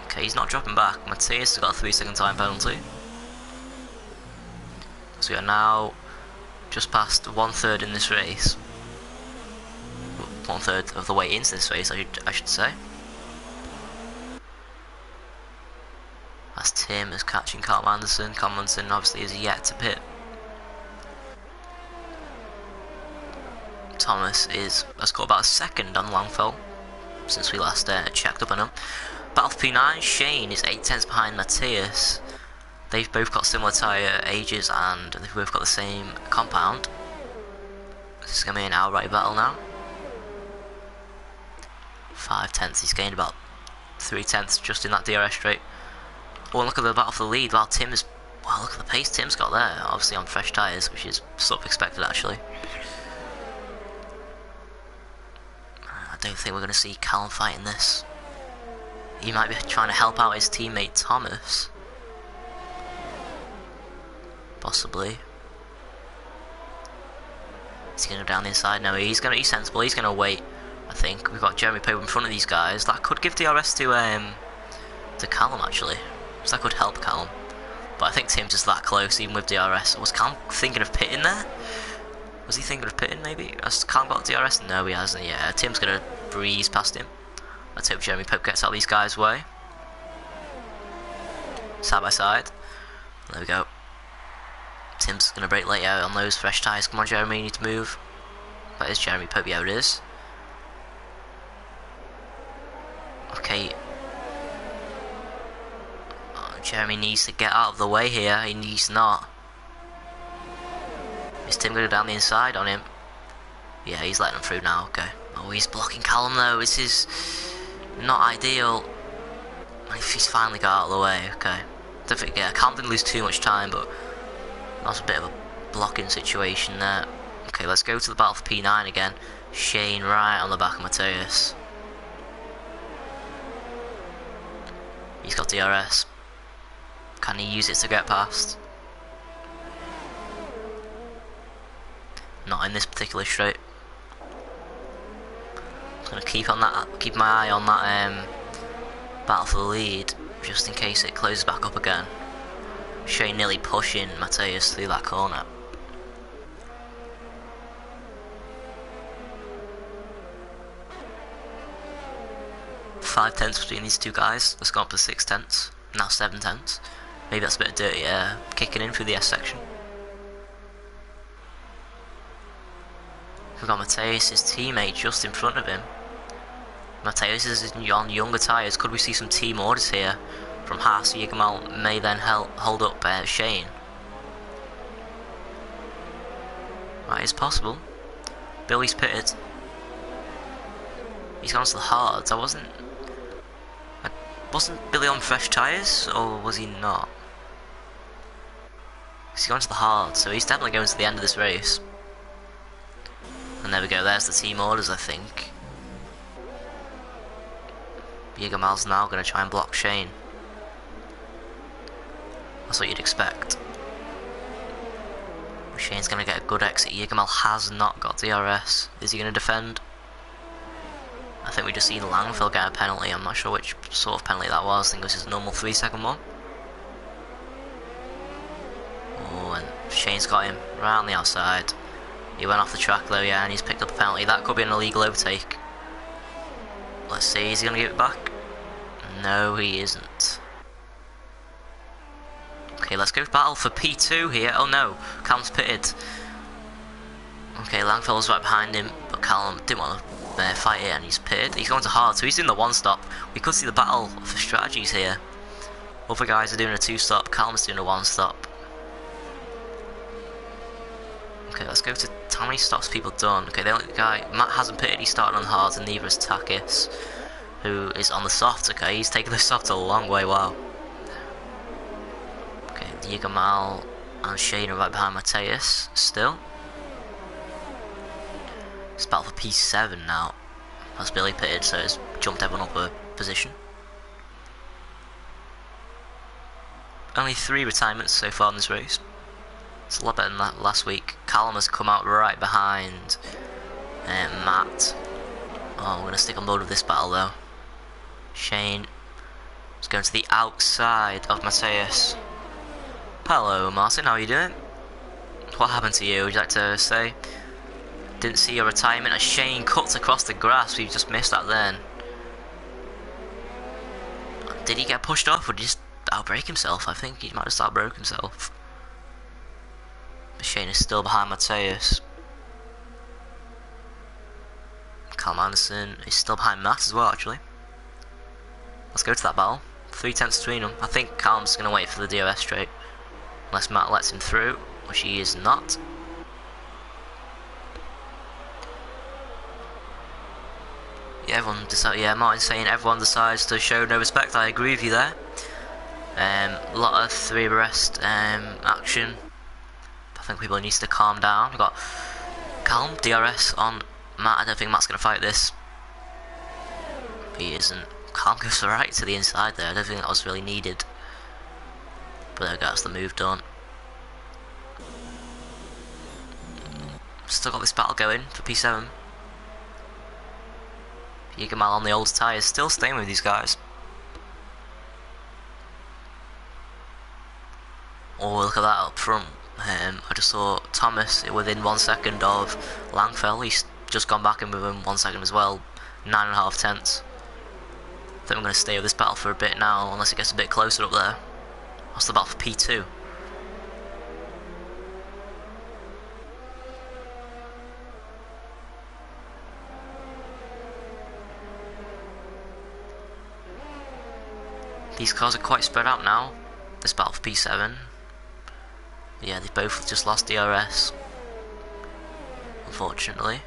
Okay, he's not dropping back. Matthias has got a 3-second time penalty. So we are now just past 1/3 in this race. 1/3 of the way into this race, I should say. As Tim is catching Carl Anderson. Carl Anderson obviously is yet to pit. Thomas has got about a second on Langfeld since we last checked up on him. Battle for P9, Shane is 8/10 behind Matthias. They've both got similar tyre ages and they've both got the same compound. This is going to be an outright battle now. 5/10, he's gained about 3/10 just in that DRS straight. Oh, look at the battle for the lead. Wow, wow, look at the pace Tim's got there. Obviously on fresh tyres, which is sort of expected actually. I don't think we're going to see Callum fighting this. He might be trying to help out his teammate Thomas. Possibly. Is he going to go down the inside? No, he's sensible. He's going to wait. I think we've got Jeremy Pope in front of these guys. That could give DRS to Callum actually. So that could help Callum. But I think Tim's just that close, even with DRS. Was Callum thinking of pitting there? Was he thinking of pitting maybe? Has Callum got DRS? No, he hasn't. Yeah, Tim's going to breeze past him. Let's hope Jeremy Pope gets out of these guys' way. Side by side. There we go. Tim's going to brake late out on those fresh tyres. Come on, Jeremy, you need to move. That is Jeremy Pope, yeah, it is. Okay. Oh, Jeremy needs to get out of the way here. He needs not. Is Tim going to go down the inside on him? Yeah, he's letting him through now, okay. Oh, he's blocking Callum though. This is not ideal. If he's finally got out of the way, okay. Don't think, yeah, Callum didn't lose too much time, but that's a bit of a blocking situation there. Okay, let's go to the battle for P9 again. Shane right on the back of Matthias. He's got DRS. Can he use it to get past? Not in this particular straight. I'm gonna keep my eye on that battle for the lead, just in case it closes back up again. Shane nearly pushing Matthias through that corner. Five tenths between these two guys. Let's go up to 6/10. Now 7/10. Maybe that's a bit of dirty air kicking in through the S section. We've got Matthias, his teammate, just in front of him. Matthias is on younger tyres. Could we see some team orders here from Haas? Jägermal may then hold up Shane. Right, it's possible. Billy's pitted. He's gone to the hards. Wasn't Billy on fresh tyres, or was he not? He's gone to the hards, so he's definitely going to the end of this race. And there we go, there's the team orders, I think. Jägermal's now going to try and block Shane. That's what you'd expect. Shane's going to get a good exit. Jägermal has not got DRS. Is he going to defend? I think we just seen Langfeld get a penalty. I'm not sure which sort of penalty that was. I think it was his normal 3-second one. Oh, and Shane's got him right on the outside. He went off the track though, yeah, and he's picked up a penalty. That could be an illegal overtake. Let's see, is he going to give it back? No, he isn't. Okay, let's go battle for P2 here. Oh no, Callum's pitted. Okay, Langfell's right behind him, but Callum didn't want to fight it, and he's pitted. He's going to hard, so he's doing the one stop. We could see the battle for strategies here. Other guys are doing a two stop, Callum's doing a one stop. Okay, let's go to how many stops people done. Okay, the only guy, Matt hasn't pitted, he started on the hards, and neither has Takis, who is on the soft. Okay, he's taken the soft a long way, wow. Okay, Yigamal and Shane are right behind Mateus, still. It's battle for P7 now. That's Billy pitted, so it's jumped everyone up a position. Only 3 retirements so far in this race. It's a lot better than that last week. Callum has come out right behind Matt. Oh, we're going to stick on board with this battle though. Shane is going to the outside of Mateus. Hello Martin, how are you doing? What happened to you, would you like to say? Didn't see your retirement as Shane cuts across the grass. We just missed that then. Did he get pushed off or did he just outbrake himself? I think he might have just outbroke himself. But Shane is still behind Mateus. Callum Anderson is still behind Matt as well actually. Let's go to that battle. 3 tenths between them. I think Callum's going to wait for the DRS straight. Unless Matt lets him through, which he is not. Yeah, Martin's saying everyone decides to show no respect. I agree with you there. A lot of 3 abreast action. I think people need to calm down. We've got Callum, DRS on Matt. I don't think Matt's going to fight this. He isn't. Callum goes right to the inside there. I don't think that was really needed. But there we go, that's the move done. Still got this battle going for P7. Yigamal on the old tyres, still staying with these guys. Oh, look at that up front. I just saw Thomas within 1 second of Langfell. He's just gone back in with him 1 second as well. 9.5 tenths. I think I'm going to stay with this battle for a bit now, unless it gets a bit closer up there. What's the battle for P2? These cars are quite spread out now. This battle for P7. Yeah, they both just lost DRS. Unfortunately.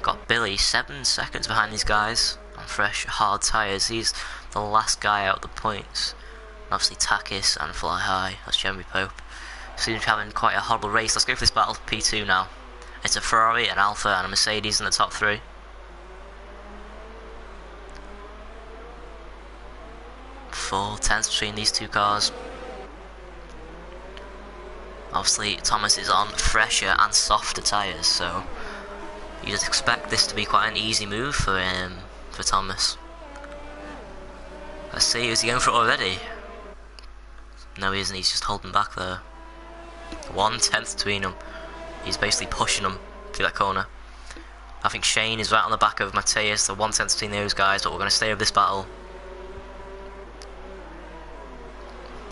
Got Billy 7 seconds behind these guys on fresh hard tyres. He's the last guy out the points. And obviously Takis and Fly High. That's Jeremy Pope. Seems to be having quite a horrible race. Let's go for this battle for P2 now. It's a Ferrari, an Alfa and a Mercedes in the top 3. Four tenths between these 2 cars. Obviously Thomas is on fresher and softer tyres, so you just expect this to be quite an easy move for Thomas. Let's see, is he going for it already? No he isn't, he's just holding back there. 1 tenth between them. He's basically pushing them through that corner. I think Shane is right on the back of Mateus, so 1 tenth between those guys, but we're going to stay with this battle.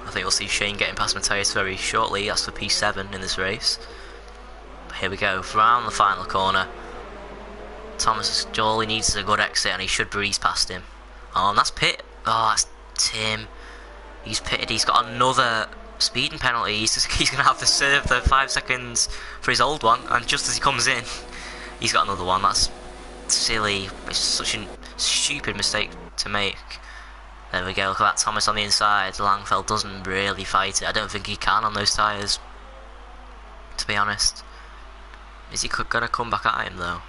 I think we'll see Shane getting past Mateus very shortly. That's for P7 in this race. But here we go, around the final corner. Thomas, all he needs is a good exit and he should breeze past him. Oh, and that's Pit. Oh, that's Tim. He's pitted, he's got another speeding penalty. He's going to have to serve the 5 seconds for his old one, and just as he comes in, he's got another one. That's silly. It's such a stupid mistake to make. There we go, look at that, Thomas on the inside. Langfell doesn't really fight it. I don't think he can on those tyres, to be honest. Is he going to come back at him though?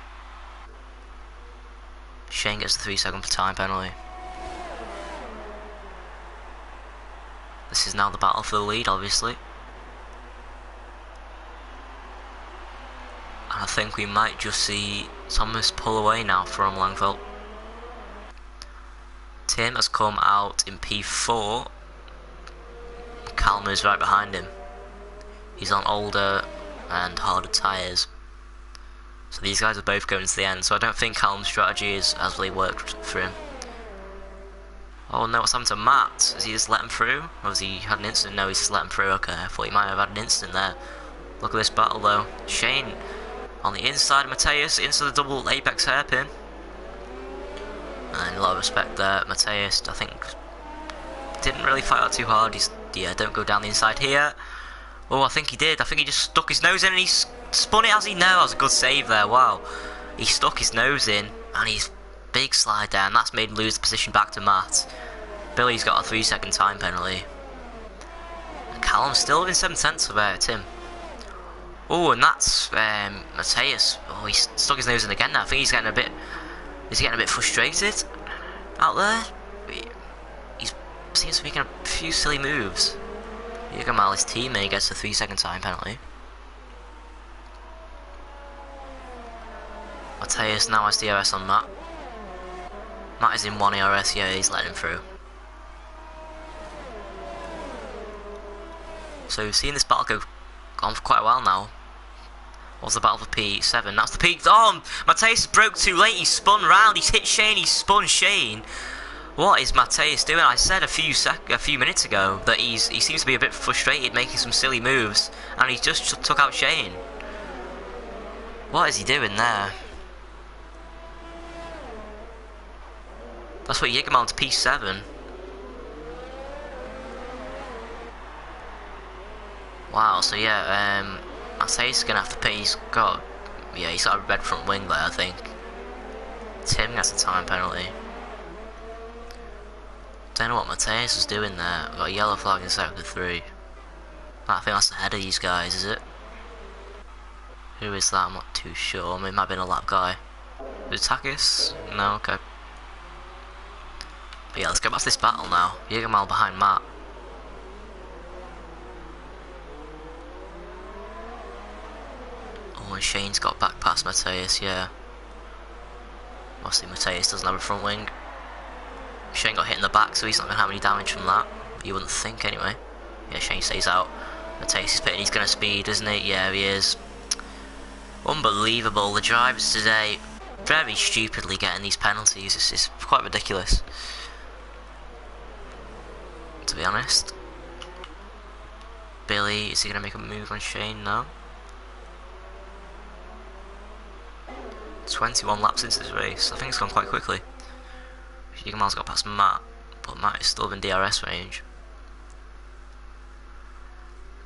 Shane gets the 3 second for time penalty. This is now the battle for the lead, obviously. And I think we might just see Thomas pull away now from Langfell. Tim has come out in P4. Callum is right behind him. He's on older and harder tyres. So these guys are both going to the end, so I don't think Callum's strategy has really worked for him. Oh no, what's happened to Matt? Has he just let him through? Or has he had an incident? No, he's just let him through. Okay, I thought he might have had an incident there. Look at this battle though. Shane on the inside of Mateus, into the double apex hairpin. And a lot of respect there. Mateus, I think, didn't really fight out too hard. Yeah, don't go down the inside here. Oh, I think he did. I think he just stuck his nose in and he spun it, has he? No, that was a good save there. Wow. He stuck his nose in and he's big slide down. That's made him lose the position back to Matt. Billy's got a 3-second time penalty. And Callum's still in 7/10 of Tim. Oh, and that's Mateus. Oh, he stuck his nose in again now. I think he's getting a bit. Is he getting a bit frustrated out there? He seems to be making a few silly moves. Yugamal, his teammate, gets a 3-second time penalty. Mateus now has DRS on Matt. Matt is in 1 ERS, yeah, he's letting him through. So we've seen this battle go on for quite a while now. What's the battle for P7? That's the P. Oh, Mateus broke too late. He spun round. He's hit Shane. He spun Shane. What is Mateus doing? I said a few minutes ago that he seems to be a bit frustrated, making some silly moves, and he just took out Shane. What is he doing there? That's what Yigamon's P7. Wow. So yeah, Mateus is gonna have to pay. He's got a red front wing there, I think. Tim gets a time penalty. Don't know what Mateus was doing there. We've got a yellow flag in sector 3. I think that's the head of these guys, is it? Who is that? I'm not too sure. I mean, it might have been a lap guy. Is it Takis? No, okay. But yeah, let's go back to this battle now. Yigamal behind Matt. Oh, and Shane's got back past Mateus, yeah. Obviously Mateus doesn't have a front wing. Shane got hit in the back, so he's not going to have any damage from that. You wouldn't think, anyway. Yeah, Shane stays out. Mateus is pitting, he's going to speed, isn't he? Yeah, he is. Unbelievable. The drivers today, very stupidly getting these penalties. It's quite ridiculous, to be honest. Billy, is he going to make a move on Shane? No. 21 laps into this race. I think it's gone quite quickly. Yigamal's got past Matt, but Matt is still in DRS range.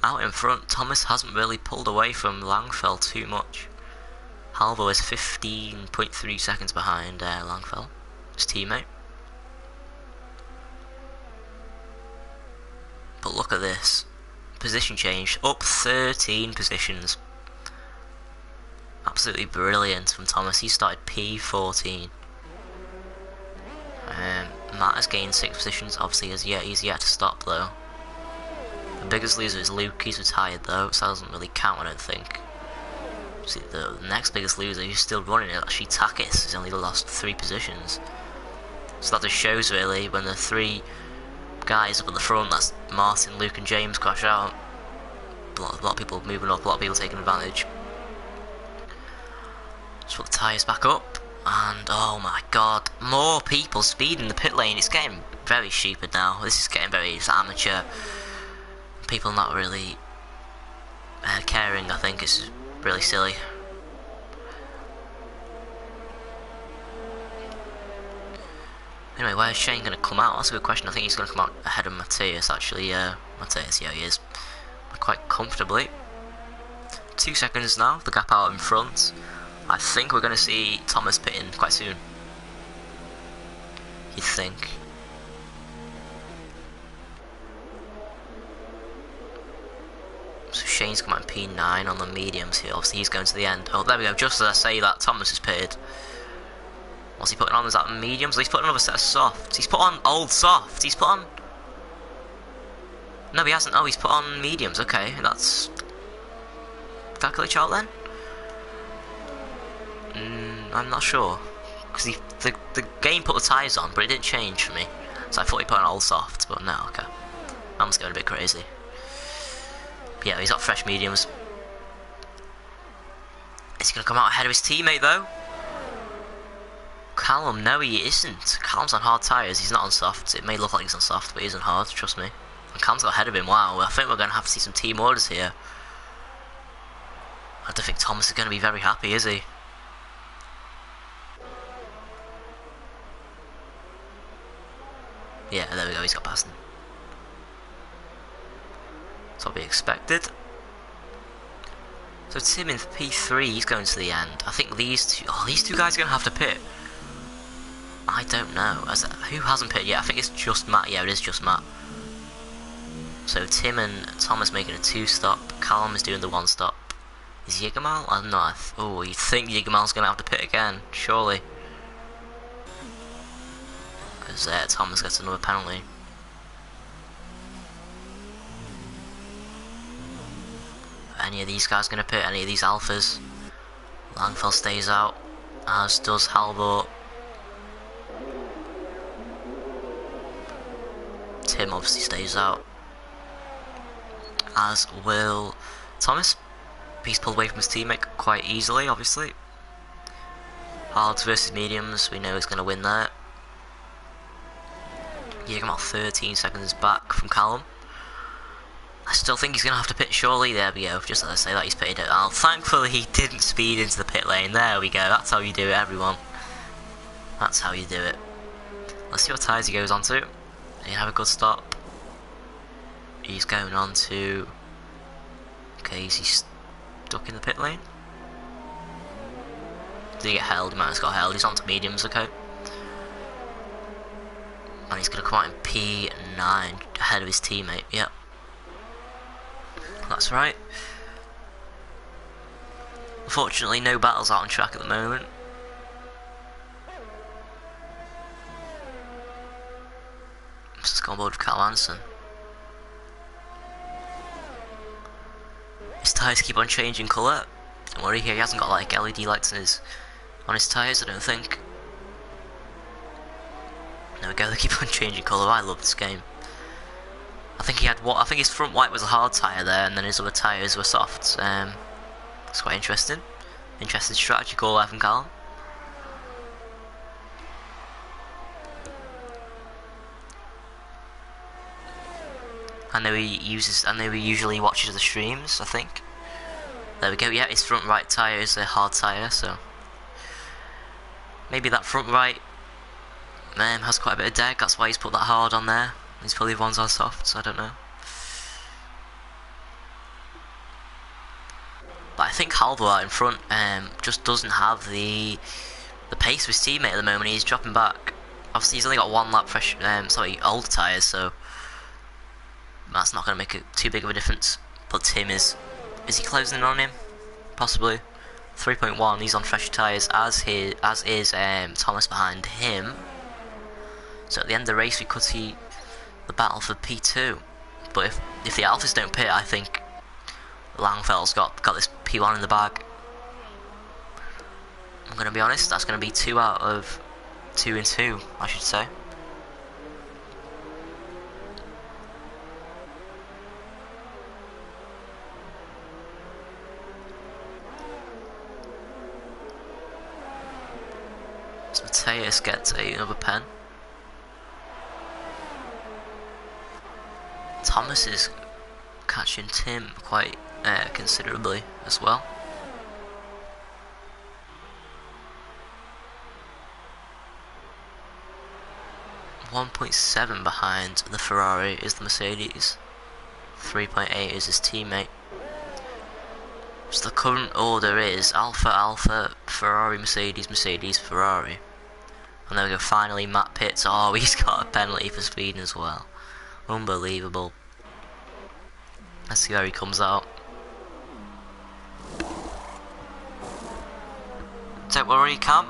Out in front, Thomas hasn't really pulled away from Langfell too much. Halvo is 15.3 seconds behind Langfell, his teammate. But look at this. Position change, up 13 positions. Absolutely brilliant from Thomas. He started P14. Matt has gained 6 positions. Obviously, he's yet to stop though. The biggest loser is Luke. He's retired though, so that doesn't really count, I don't think. See, the next biggest loser who's still running it, actually Takis. He's only lost 3 positions. So that just shows really when the 3 guys up at the front, that's Martin, Luke, and James, crash out. A lot of people moving up. A lot of people taking advantage. Just put the tyres back up, and oh my god, more people speeding the pit lane. It's getting very stupid now. This is getting very amateur. People not really caring. I think it's really silly. Anyway, where's Shane going to come out? That's a good question. I think he's going to come out ahead of Mateus, actually. Mateus, yeah, he is. Quite comfortably. 2 seconds now, the gap out in front. I think we're going to see Thomas pitting quite soon. You'd think. So Shane's come out in P9 on the mediums here. Obviously he's going to the end. Oh, there we go. Just as I say that, Thomas has pitted. What's he putting on? Is that mediums? He's putting another set of softs. He's put on old softs. He's put on... No, he hasn't. Oh, he's put on mediums. Okay, that's... Did I glitch out then? I'm not sure. Because the game put the tyres on, but it didn't change for me. So I thought he put on old softs, but no, okay. I'm just going a bit crazy. Yeah, he's got fresh mediums. Is he going to come out ahead of his teammate though? Callum, no he isn't. Callum's on hard tyres, he's not on soft. It may look like he's on soft, but he's on hard, trust me. And Callum's got ahead of him, wow. I think we're going to have to see some team orders here. I don't think Thomas is going to be very happy, is he? Yeah, there we go, he's got past him. That's what we expected. So Tim in P3, he's going to the end. I think these two guys are going to have to pit. I don't know. Who hasn't pitted yet? I think it's just Matt. Yeah, it is just Matt. So Tim and Thomas making a 2-stop. Callum is doing the 1-stop. Is Yigamal? I don't know. Oh, you'd think Yigamal's going to have to pit again, surely. Because Thomas gets another penalty. Any of these guys going to pit? Any of these alphas? Langfell stays out, as does Halvor. Tim obviously stays out, as will Thomas. He's pulled away from his teammate quite easily, obviously. Hards versus mediums, we know he's going to win there. Yeah, come out 13 seconds back from Callum. I still think he's going to have to pit, surely. There we go, just as I say that, he's pitted it out. Thankfully he didn't speed into the pit lane. There we go, that's how you do it, everyone. That's how you do it. Let's see what tyres he goes on to. He have a good stop. He's going on to... Okay, is he stuck in the pit lane? Did he get held? He might have got held. He's on to mediums, okay. And he's going to come out in P9 ahead of his teammate, yep. That's right. Unfortunately, no battles out on track at the moment. Let's go on board with Cal Anderson. His tyres keep on changing colour. Don't worry, he hasn't got like LED lights on his tyres, I don't think. There we go, they keep on changing colour. I love this game. I think he had what? I think his front white was a hard tyre there, and then his other tyres were soft. That's quite interesting. Interesting strategy call there from Callum. I know he usually watches the streams, I think. There we go, yeah, his front right tyre is a hard tyre, so maybe that front right has quite a bit of deg, that's why he's put that hard on there. These probably ones are soft, so I don't know. But I think Halvor out in front just doesn't have the pace of his teammate at the moment. He's dropping back. Obviously, he's only got one lap fresh, old tyres, so that's not going to make too big of a difference. But Tim is he closing in on him? Possibly. 3.1. He's on fresh tyres, as is Thomas behind him. So at the end of the race, we could see the battle for P2. But if the Alphas don't pit, I think Langfell's got this P1 in the bag. I'm going to be honest, that's going to be 2 out of 2 and 2, I should say. So Mateus gets another pen. Thomas is catching Tim quite considerably as well. .7 behind the Ferrari is the Mercedes. 3.8 is his teammate. So the current order is Alpha, Ferrari, Mercedes, Mercedes, Ferrari. And there we go, finally Matt Pitts. Oh, he's got a penalty for speeding as well. Unbelievable. Let's see where he comes out. Don't worry, Cam.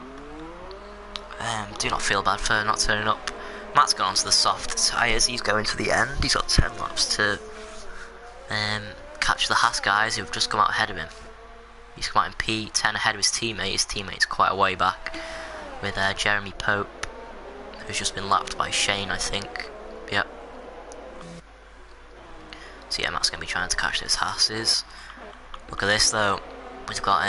Do not feel bad for not turning up. Matt's gone onto the soft tyres. He's going to the end. He's got 10 laps to catch the Haas guys who've just come out ahead of him. He's come out in P10 ahead of his teammate. His teammate's quite a way back with Jeremy Pope, who's just been lapped by Shane, I think. Yep. So yeah, Matt's going to be trying to catch those Hasses. Look at this though. We've got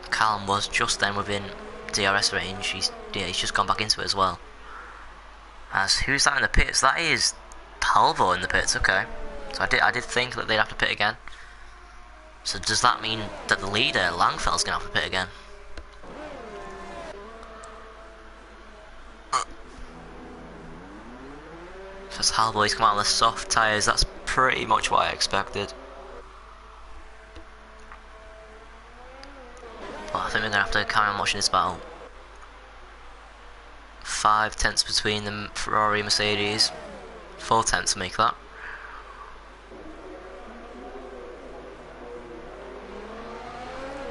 Callum was just then within DRS range. He's just gone back into it as well. As who's that in the pits? That is Halvor in the pits. Okay, so I did think that they'd have to pit again. So does that mean that the leader Langfell's gonna have to pit again? Because Halvor's come out on the soft tyres. That's pretty much what I expected. But I think we're gonna have to carry on watching this battle. 5 tenths between the Ferrari and Mercedes. 4 tenths to make that.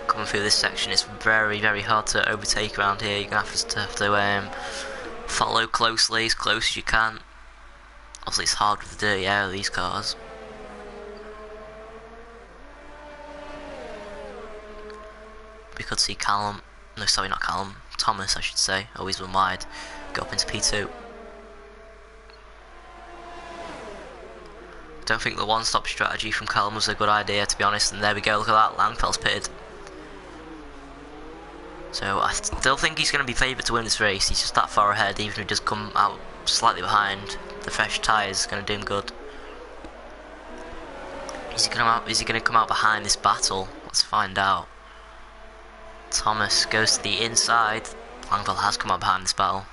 Coming through this section, it's very, very hard to overtake around here. You're gonna have to follow closely, as close as you can. Obviously, it's hard with the dirty air of these cars. We could see Callum, no, sorry, not Callum, Thomas, I should say, always run wide, go up into P2. Don't think the one-stop strategy from Callum was a good idea, to be honest, and there we go, look at that, Langfell's pitted. So I still think he's going to be favoured to win this race. He's just that far ahead, even if he does come out slightly behind. The fresh tyres is going to do him good. Is he going to come out behind this battle? Let's find out. Thomas goes to the inside. Langfell has come out behind this battle.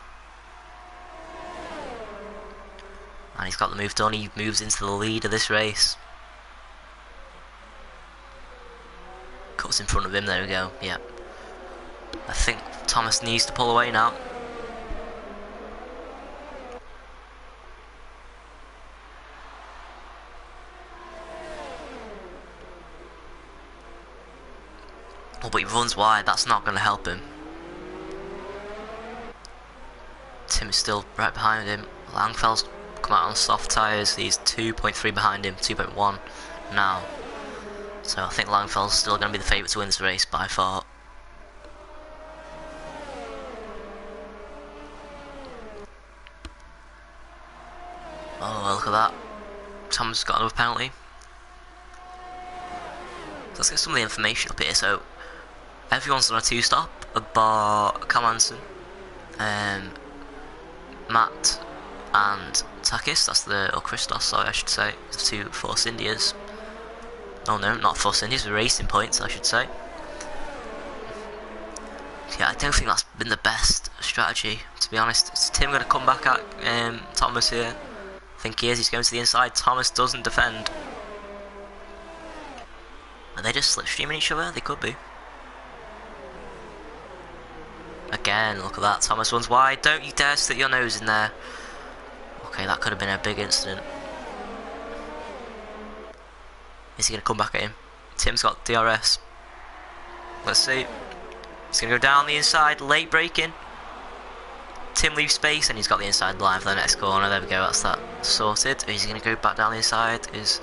And he's got the move done. He moves into the lead of this race. Cuts in front of him, there we go, yeah. I think Thomas needs to pull away now. Oh, but he runs wide, that's not going to help him. Tim is still right behind him. Langfell's come out on soft tyres, he's 2.3 behind him, 2.1 now. So I think Langfell's still going to be the favourite to win this race by far. Oh, look at that. Tom's got another penalty. Let's get some of the information up here. So, everyone's on a 2-stop, bar Callum, Matt and Takis, or Christos, sorry, I should say, the 2 Force Indias. Oh no, not Force Indias, the Racing Points, I should say. Yeah, I don't think that's been the best strategy, to be honest. Is Tim going to come back at Thomas here? I think he is, he's going to the inside. Thomas doesn't defend. Are they just slipstreaming each other? They could be. Again, look at that. Thomas runs wide. Don't you dare stick your nose in there. Okay, that could have been a big incident. Is he going to come back at him? Tim's got DRS. Let's see. He's going to go down the inside. Late braking. Tim leaves space and he's got the inside line for the next corner. There we go, that's that sorted. Is he going to go back down the inside? Is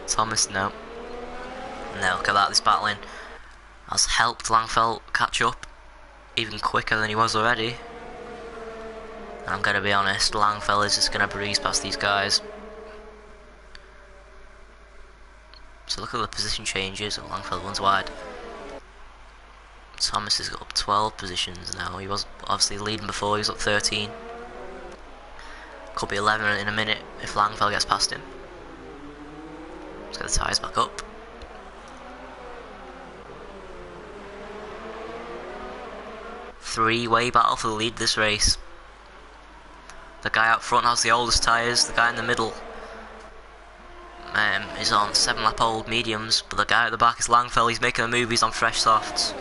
Thomas? No. No, look at that, this battling has helped Langfell catch up even quicker than he was already. And I'm going to be honest, Langfell is just going to breeze past these guys. So look at the position changes. Langfell runs wide. Thomas has got up 12 positions now. He was obviously leading before, he was up 13. Could be 11 in a minute if Langfell gets past him. Let's get the tyres back up. Three-way battle for the lead of this race. The guy out front has the oldest tyres, the guy in the middle is on 7-lap old mediums, but the guy at the back is Langfell, he's making a move, he's on fresh softs.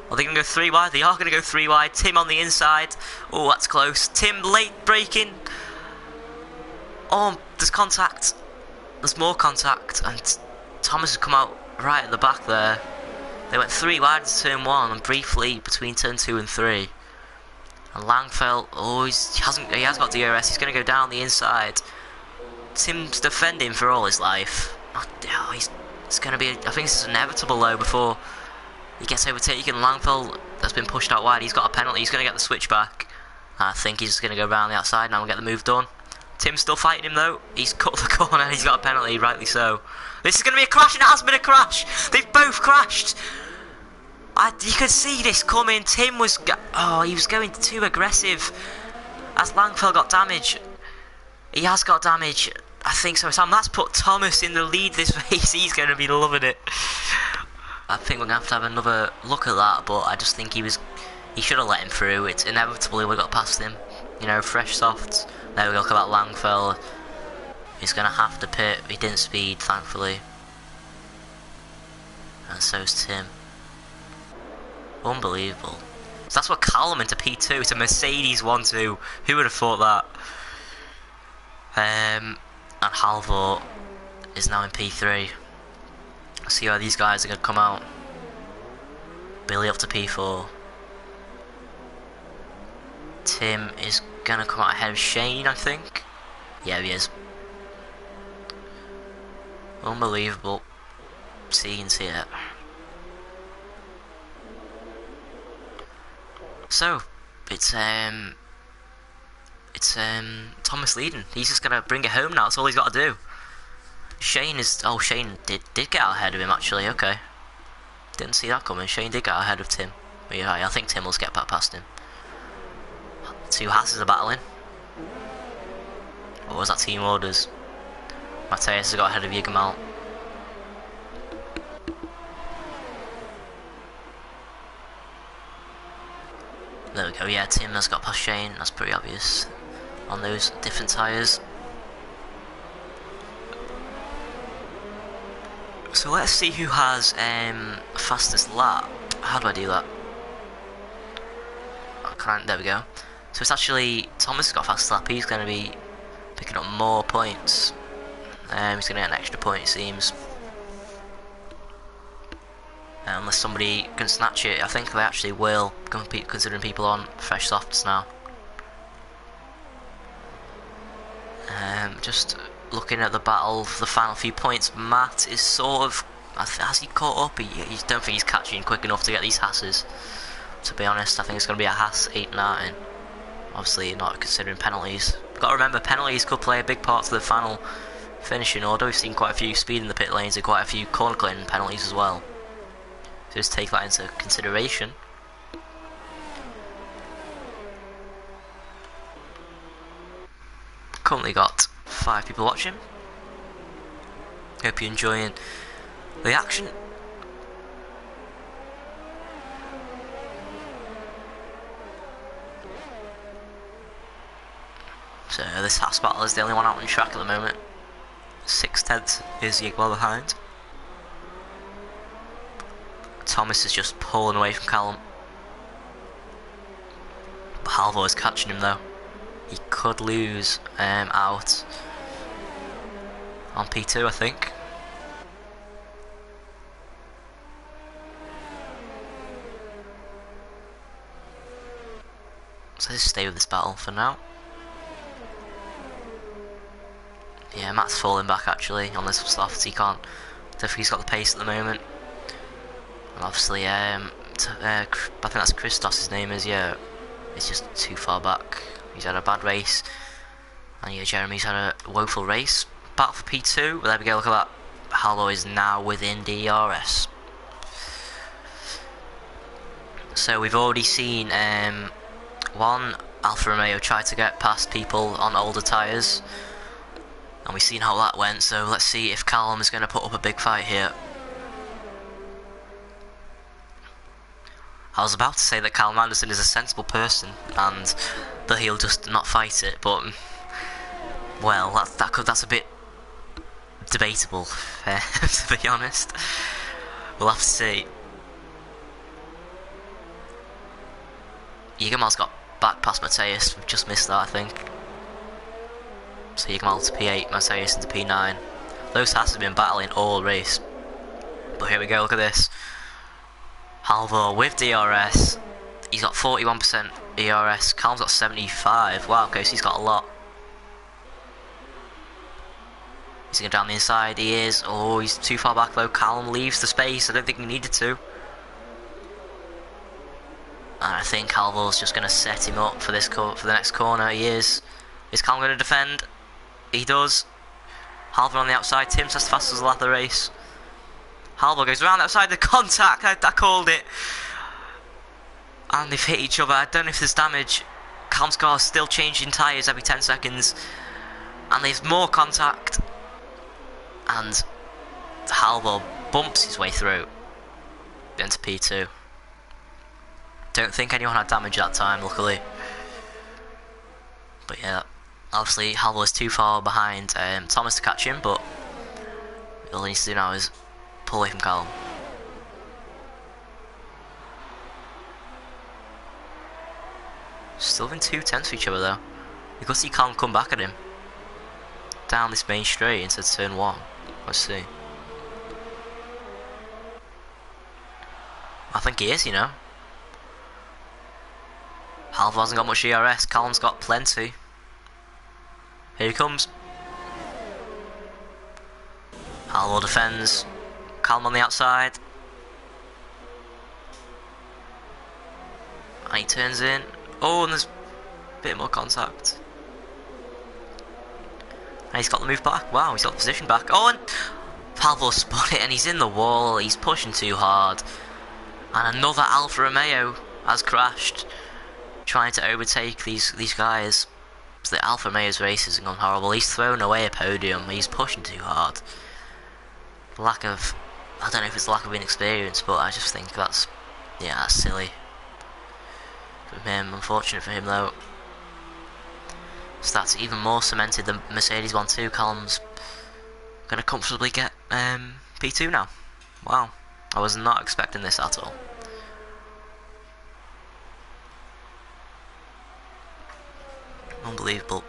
Are they going to go 3 wide? They are going to go 3 wide. Tim on the inside. Oh, that's close. Tim late braking. Oh, there's contact. There's more contact. And Thomas has come out right at the back there. They went 3 wide to turn 1 and briefly between turn 2 and 3. And Langfell, oh, he has got DRS. He's going to go down the inside. Tim's defending for all his life. Oh, it's going to be, I think this is inevitable though before he gets overtaken. Langfell has been pushed out wide. He's got a penalty. He's going to get the switch back. I think he's just going to go around the outside now and get the move done. Tim's still fighting him though. He's cut the corner, he's got a penalty, rightly so. This is going to be a crash, and it has been a crash. They've both crashed. You could see this coming. Tim was... he was going too aggressive. As Langfell got damage. He has got damage. I think so, Sam. That's put Thomas in the lead this race. He's going to be loving it. I think we're going to have another look at that, but I just think he should have let him through. It's inevitable he would have got past him. You know, fresh softs. There we go, look at that Langfell. He's going to have to pit. He didn't speed, thankfully. And so's Tim. Unbelievable. So that's what Callum into P2. It's a Mercedes 1-2. Who would have thought that? And Halvor is now in P3. Let's see how these guys are going to come out. Billy up to P4. Tim is going to come out ahead of Shane, I think. Yeah, he is. Unbelievable. See, you can see it. So, it's Thomas leading. He's just gonna bring it home now. That's all he's got to do. Shane is... Oh, Shane did get out ahead of him, actually. Okay. Didn't see that coming. Shane did get out ahead of Tim. But yeah, I think Tim will get back past him. Two Hasses are battling. What was that team orders? Mateus has got ahead of Yigamal. There we go, yeah, Tim has got past Shane, that's pretty obvious on those different tyres. So let's see who has fastest lap. How do I do that? There we go. So it's actually, Thomas has got fastest lap, he's going to be picking up more points. He's going to get an extra point, it seems. Unless somebody can snatch it, I think they actually will, considering people on fresh softs now. Just looking at the battle for the final few points, Matt is sort of... Has he caught up? I don't think he's catching quick enough to get these Hasses. To be honest, I think it's going to be a Haas 8-9. Obviously, not considering penalties. Got to remember, penalties could play a big part to the final finishing order. We've seen quite a few speed in the pit lanes and quite a few corner clearing penalties as well. So just take that into consideration. Currently got 5 people watching. Hope you're enjoying the action. So this Haas battle is the only one out on track at the moment. 6/10 is Yigwell behind. Thomas is just pulling away from Callum. Halvor is catching him though. He could lose out on P2, I think. So just stay with this battle for now. Yeah, Matt's falling back actually on this soft. He can't. I don't think he's got the pace at the moment. And obviously, I think that's Christos. His name is. Yeah, it's just too far back. He's had a bad race, and yeah, Jeremy's had a woeful race. Battle for P2. Well, there we go. Look at that. Hallo is now within DRS. So we've already seen one Alfa Romeo try to get past people on older tyres. And we've seen how that went, so let's see if Callum is going to put up a big fight here. I was about to say that Callum Anderson is a sensible person and that he'll just not fight it, but well, that's a bit debatable, to be honest. We'll have to see. Yigamal's got back past Mateus, we've just missed that, I think. So Yigamal to P8, Mateus into P9. Those Haas have been battling all race. But here we go, look at this. Halvor with DRS. He's got 41% DRS. Callum's got 75. Wow, okay, so he's got a lot. Is he going down the inside? He is. Oh, he's too far back though. Callum leaves the space. I don't think he needed to. And I think Halvor's just going to set him up for this for the next corner. He is. Is Callum going to defend? He does. Alder on the outside. Tim's as fast as the lap of the race. Alder goes around outside the contact. I called it. And they've hit each other. I don't know if there's damage. Callum's car is still changing tyres every 10 seconds. And there's more contact. And Alder bumps his way through into P2. Don't think anyone had damage that time, luckily. But yeah, obviously Alder is too far behind Thomas to catch him, but all he needs to do now is pull away from Callum. Still within 2 tenths of each other though. You can see Callum come back at him. Down this main straight into turn 1. Let's see. I think he is, you know. Alder hasn't got much ERS, Callum's got plenty. Here he comes. Alder defends. Callum on the outside. And he turns in. Oh, and there's a bit more contact. And he's got the move back. Wow, he's got the position back. Oh, and Alder spun it and he's in the wall. He's pushing too hard. And another Alfa Romeo has crashed, trying to overtake these guys. So the Alfa Romeo's races have gone horrible. He's thrown away a podium. He's pushing too hard. Lack of, I don't know if it's lack of inexperience, but I just think that's, yeah, that's silly from him. Unfortunate for him though. So that's even more cemented than Mercedes 1-2. Callum's gonna comfortably get P2 now. Wow, I was not expecting this at all. Unbelievable.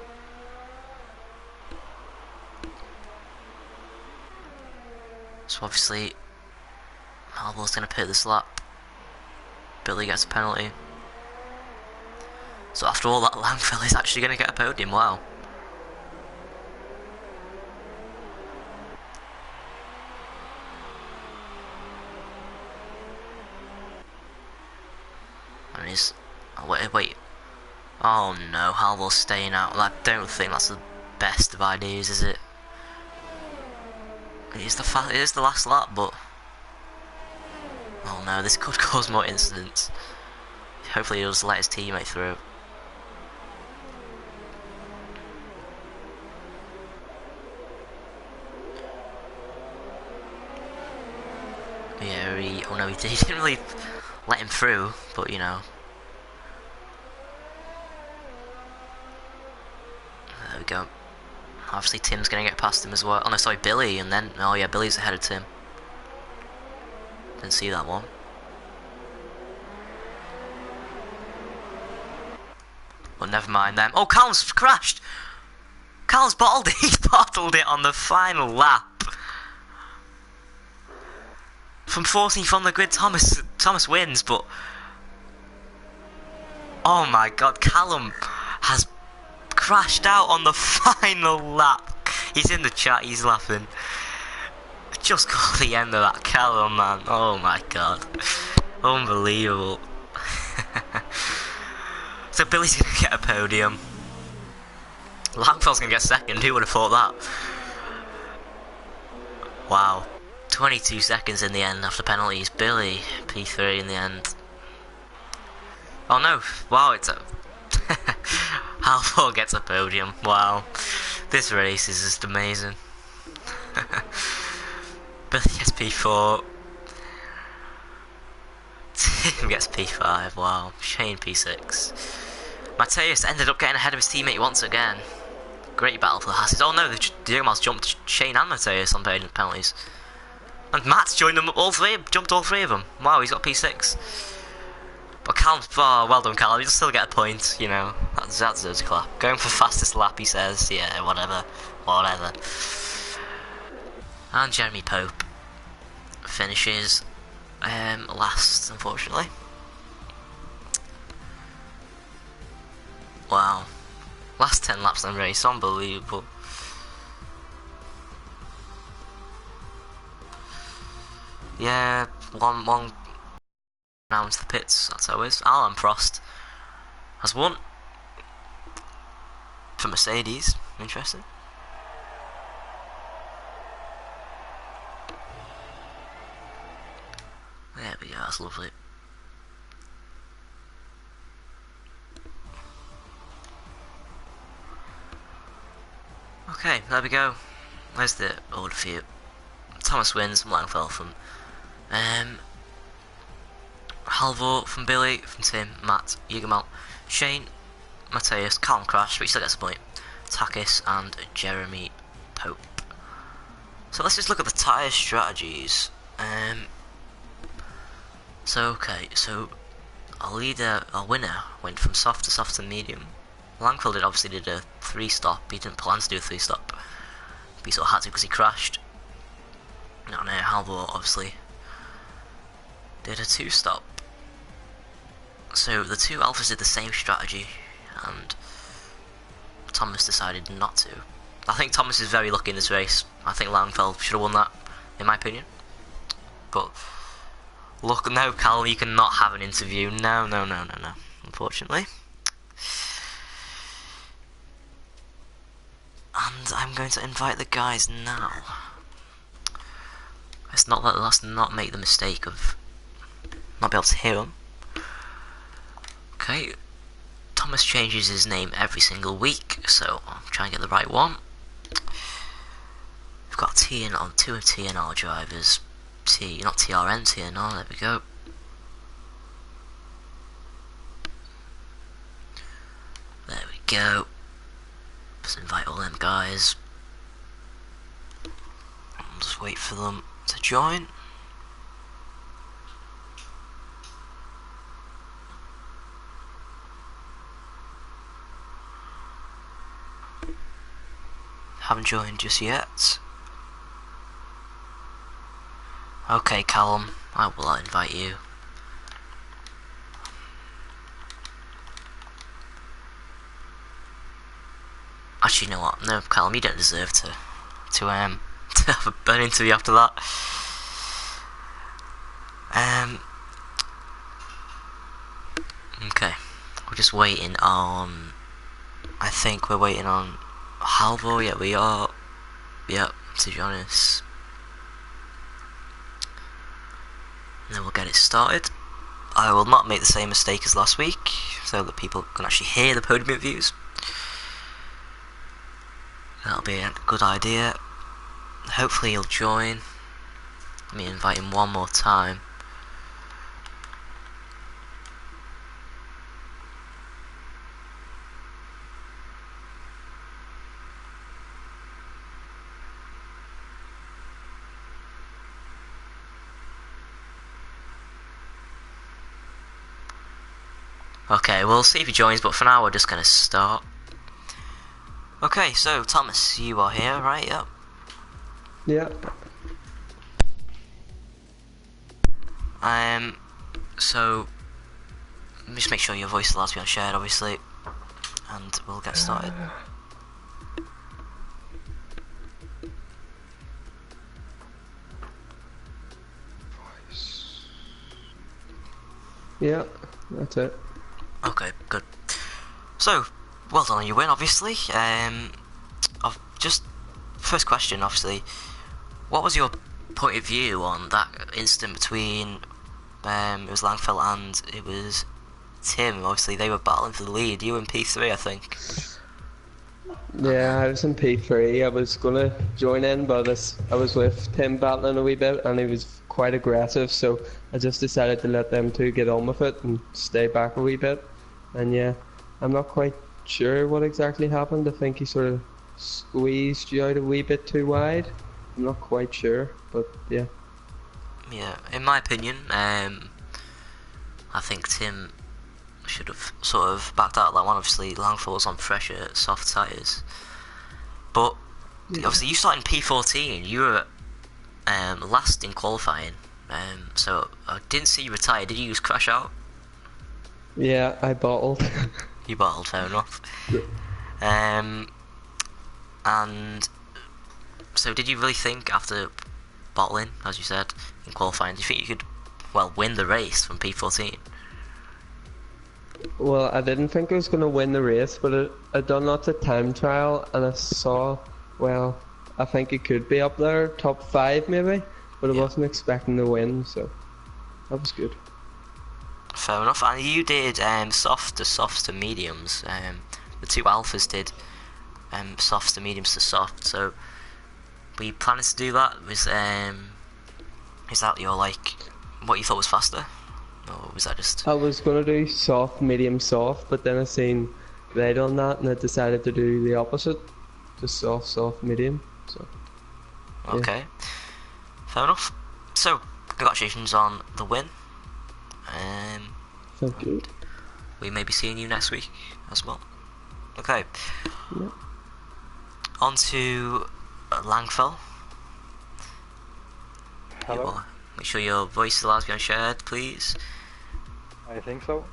So obviously Alder's going to pit this lap. Billy gets a penalty. So after all that, Langfell is actually going to get a podium. Wow. And he's... oh, wait. Oh no, Alder's staying out. I don't think that's the best of ideas, is it? It is the last lap, but... oh no, this could cause more incidents. Hopefully he'll just let his teammate through. Yeah, oh no, he didn't really let him through, but you know. There we go. Obviously Tim's gonna get past him as well. Oh no, sorry, Billy, and then, oh yeah, Billy's ahead of Tim. Didn't see that one. But never mind them. Oh, Callum's crashed! Callum's bottled it! He's bottled it on the final lap! From 14th on the grid, Thomas wins, but... oh my god, Callum has crashed out on the final lap. He's in the chat, he's laughing. Just got the end of that Callum, man. Oh my god. Unbelievable. So Billy's gonna get a podium. Langfell's gonna get second, who would have thought that? Wow. 22 seconds in the end after penalties. Billy, P3 in the end. Oh no, wow, it's a... Alder gets a podium, wow. This race is just amazing. Billy gets P4. Tim gets P5, wow. Shane P6. Mateus ended up getting ahead of his teammate once again. Great battle for the Hasses. Oh no, the Juggermans jumped Shane and Mateus on penalties. And Matt's joined them all three, jumped all three of them. Wow, he's got P6. But Callum's, oh, well done Callum, you'll still get a point, you know. That deserves a clap. Going for fastest lap, he says. Yeah, whatever. And Jeremy Pope finishes last, unfortunately. Wow. Last 10 laps in the race, unbelievable. Yeah, one now into the pits, that's how it is. Alan Prost has won for Mercedes, interesting. That's lovely. Okay, there we go. There's the order for you. Thomas wins from Langfell, from Halvor, from Billy, from Tim, Matt, Yugamalt, Shane, Mateus, Callum Crash, but he still gets a point, Takis, and Jeremy Pope. So let's just look at the tyre strategies. So our winner went from soft to medium. Langfell obviously did a 3-stop. He didn't plan to do a 3-stop, but he sort of had to because he crashed. And Halvor obviously did a 2-stop. So the two alphas did the same strategy, and Thomas decided not to. I think Thomas is very lucky in this race. I think Langfell should have won that, in my opinion. But look, no, Callum, you cannot have an interview. No, unfortunately. And I'm going to invite the guys now. Let's not make the mistake of not be able to hear them. Okay, Thomas changes his name every single week, so I'll try and get the right one. We've got two TNR drivers. Not TRN, TNR, there we go. There we go. Just invite all them guys. I'll just wait for them to join. Haven't joined just yet. Okay, Callum, I will invite you. Actually, you know what? No, Callum, you don't deserve to have an interview after that. Okay, we're just waiting on. I think we're waiting on Halvor. Yeah, we are. Yeah, to be honest. And then we'll get it started. I will not make the same mistake as last week, so that people can actually hear the podium reviews. That'll be a good idea. Hopefully he'll join. Let me invite him one more time. Okay, we'll see if he joins, but for now we're just going to start. Okay, so Thomas, you are here, right? Yep. Yeah. So just make sure your voice is allowed to be unshared, obviously, and we'll get started. Yeah, that's it. Okay, good. So, well done on your win, obviously. Just first question, obviously, what was your point of view on that incident between it was Langfell and it was Tim? Obviously, they were battling for the lead. You in P3, I think. Yeah, I was in P3. I was gonna join in, but I was with Tim battling a wee bit, and he was quite aggressive. So I just decided to let them two get on with it and stay back a wee bit. And yeah, I'm not quite sure what exactly happened. I think he sort of squeezed you out a wee bit too wide. I'm not quite sure, but yeah. Yeah, in my opinion, I think Tim should have sort of backed out of that one. Obviously, Langfell was on pressure, soft tyres. But Yeah. obviously, you started in P14. You were last in qualifying. So I didn't see you retire. Did you just crash out? Yeah, I bottled. You battled, fair enough. And so did you really think after bottling, as you said, in qualifying, do you think you could, well, win the race from P14? Well, I didn't think I was going to win the race, but I done lots of time trial, and I saw, well, I think it could be up there, top 5 maybe, but I Yeah. wasn't expecting to win, so that was good. Fair enough. And you did softs to mediums. The two alphas did softs to mediums to soft. So were you planning to do that? Is that your what you thought was faster, or was that just? I was gonna do soft, medium, soft, but then I seen red on that, and I decided to do the opposite, just soft, soft, medium. So. Yeah. Okay. Fair enough. So congratulations on the win. Thank you. We may be seeing you next week as well. Okay. Yeah. On to Langfell. Hello. Make sure your voice is allowed to be unshared, please. I think so.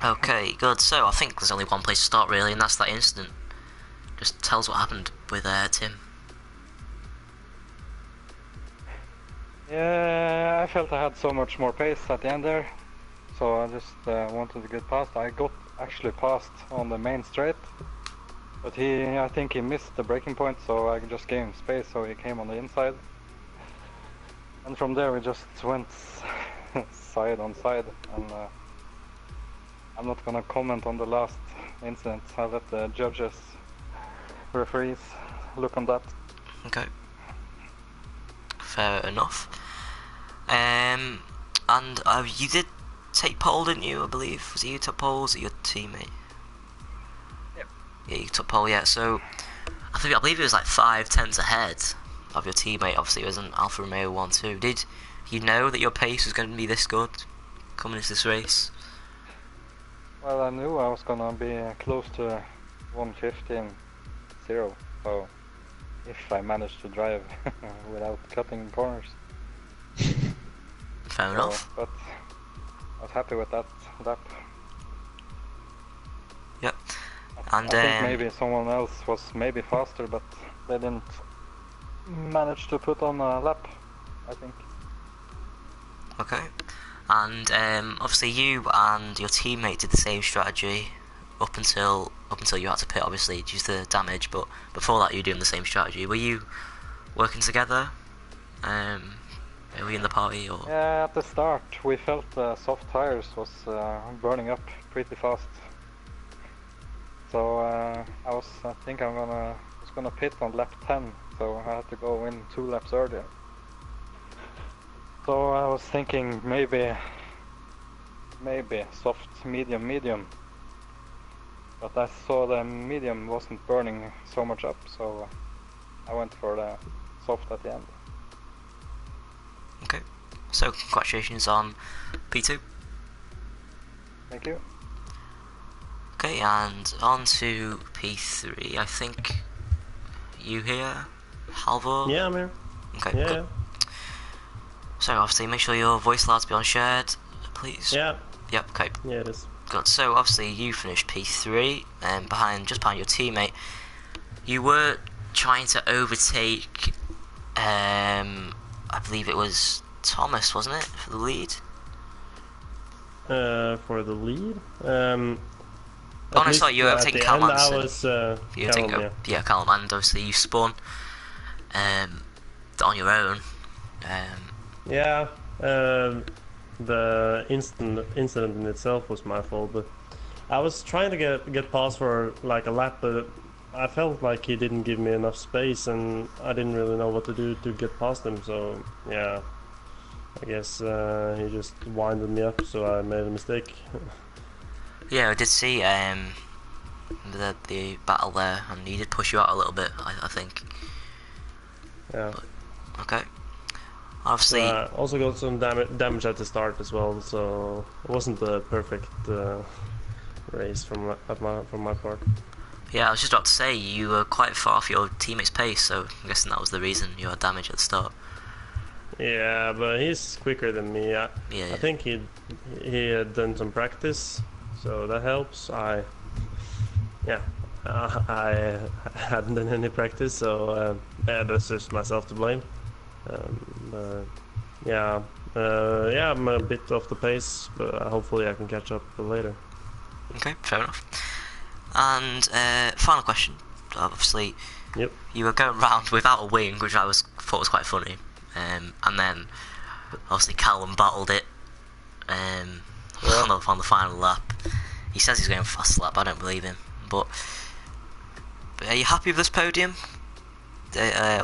Okay, good. So I think there's only one place to start really, and that's that incident. Just tell us what happened with Tim. Yeah, I felt I had so much more pace at the end there, so I just wanted to get past. I got actually past on the main straight, but I think he missed the braking point, so I just gave him space, so he came on the inside. And from there we just went side on side, and I'm not gonna comment on the last incident. I'll let the judges, referees, look on that. Okay. Fair enough. And you did take pole, didn't you? I believe was it you took pole, or was it your teammate? Yep. Yeah, you took pole. Yeah. So I believe it was like 5/10 ahead of your teammate. Obviously, it was an Alfa Romeo 1-2. Did you know that your pace was going to be this good coming into this race? Well, I knew I was gonna be close to 1:15.0, so if I managed to drive without cutting corners. Fair enough. But I was happy with that lap. Yep. I And think maybe someone else was maybe faster, but they didn't manage to put on a lap, I think. Okay. And obviously you and your teammate did the same strategy up until you had to pit, obviously due to the damage. But before that, you were doing the same strategy. Were you working together? Were we in the party or? Yeah, at the start we felt soft tires was burning up pretty fast. So I think I was gonna pit on lap 10, so I had to go in 2 laps earlier. So I was thinking maybe soft, medium, but I saw the medium wasn't burning so much up, so I went for the soft at the end. Okay, so congratulations on P2. Thank you. Okay, and on to P3. I think you here, Halvor? Yeah, I'm here. Okay, Yeah. good. So obviously make sure your voice allowed to be unshared, please. Yeah. Yep, okay. Yeah, it is. Good. So obviously you finished P3 and just behind your teammate. You were trying to overtake I believe it was Thomas, wasn't it, for the lead? For the lead? Oh no, sorry, you were overtaking Callum Anderson. I was Callum, yeah, Callum, and obviously you spun on your own. Yeah, the incident in itself was my fault, but I was trying to get past for like a lap, but I felt like he didn't give me enough space, and I didn't really know what to do to get past him. So yeah, I guess he just winded me up, so I made a mistake. Yeah, I did see the battle there, and he did push you out a little bit, I think. Yeah. But, okay. Obviously, also got some damage at the start as well, so it wasn't a perfect race from my part. Yeah, I was just about to say you were quite far off your teammate's pace, so I'm guessing that was the reason you had damage at the start. Yeah, but he's quicker than me. I think he had done some practice, so that helps. I hadn't done any practice, so that's just myself to blame. I'm a bit off the pace, but hopefully I can catch up later. Okay, fair enough. And final question. Obviously, yep. You were going round without a wing, which thought was quite funny. And then obviously Callum battled it on the final lap. He says he's going fast lap. I don't believe him. But are you happy with this podium,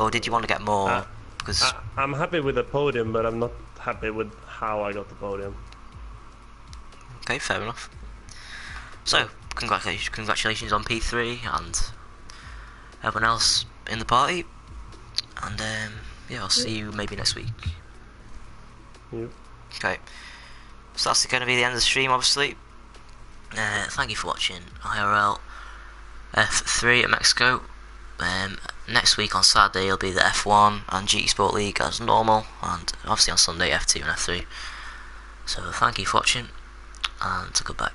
or did you want to get more? Because I'm happy with the podium, but I'm not happy with how I got the podium. okay, fair enough. So congratulations on P3 and everyone else in the party. And yeah, I'll see you maybe next week. Yep. Okay, so that's going to be the end of the stream, obviously. Thank you for watching IRL F3 at Mexico. Next week on Saturday it'll be the F1 and GT Sport League as normal, and obviously on Sunday F2 and F3. So thank you for watching, and goodbye.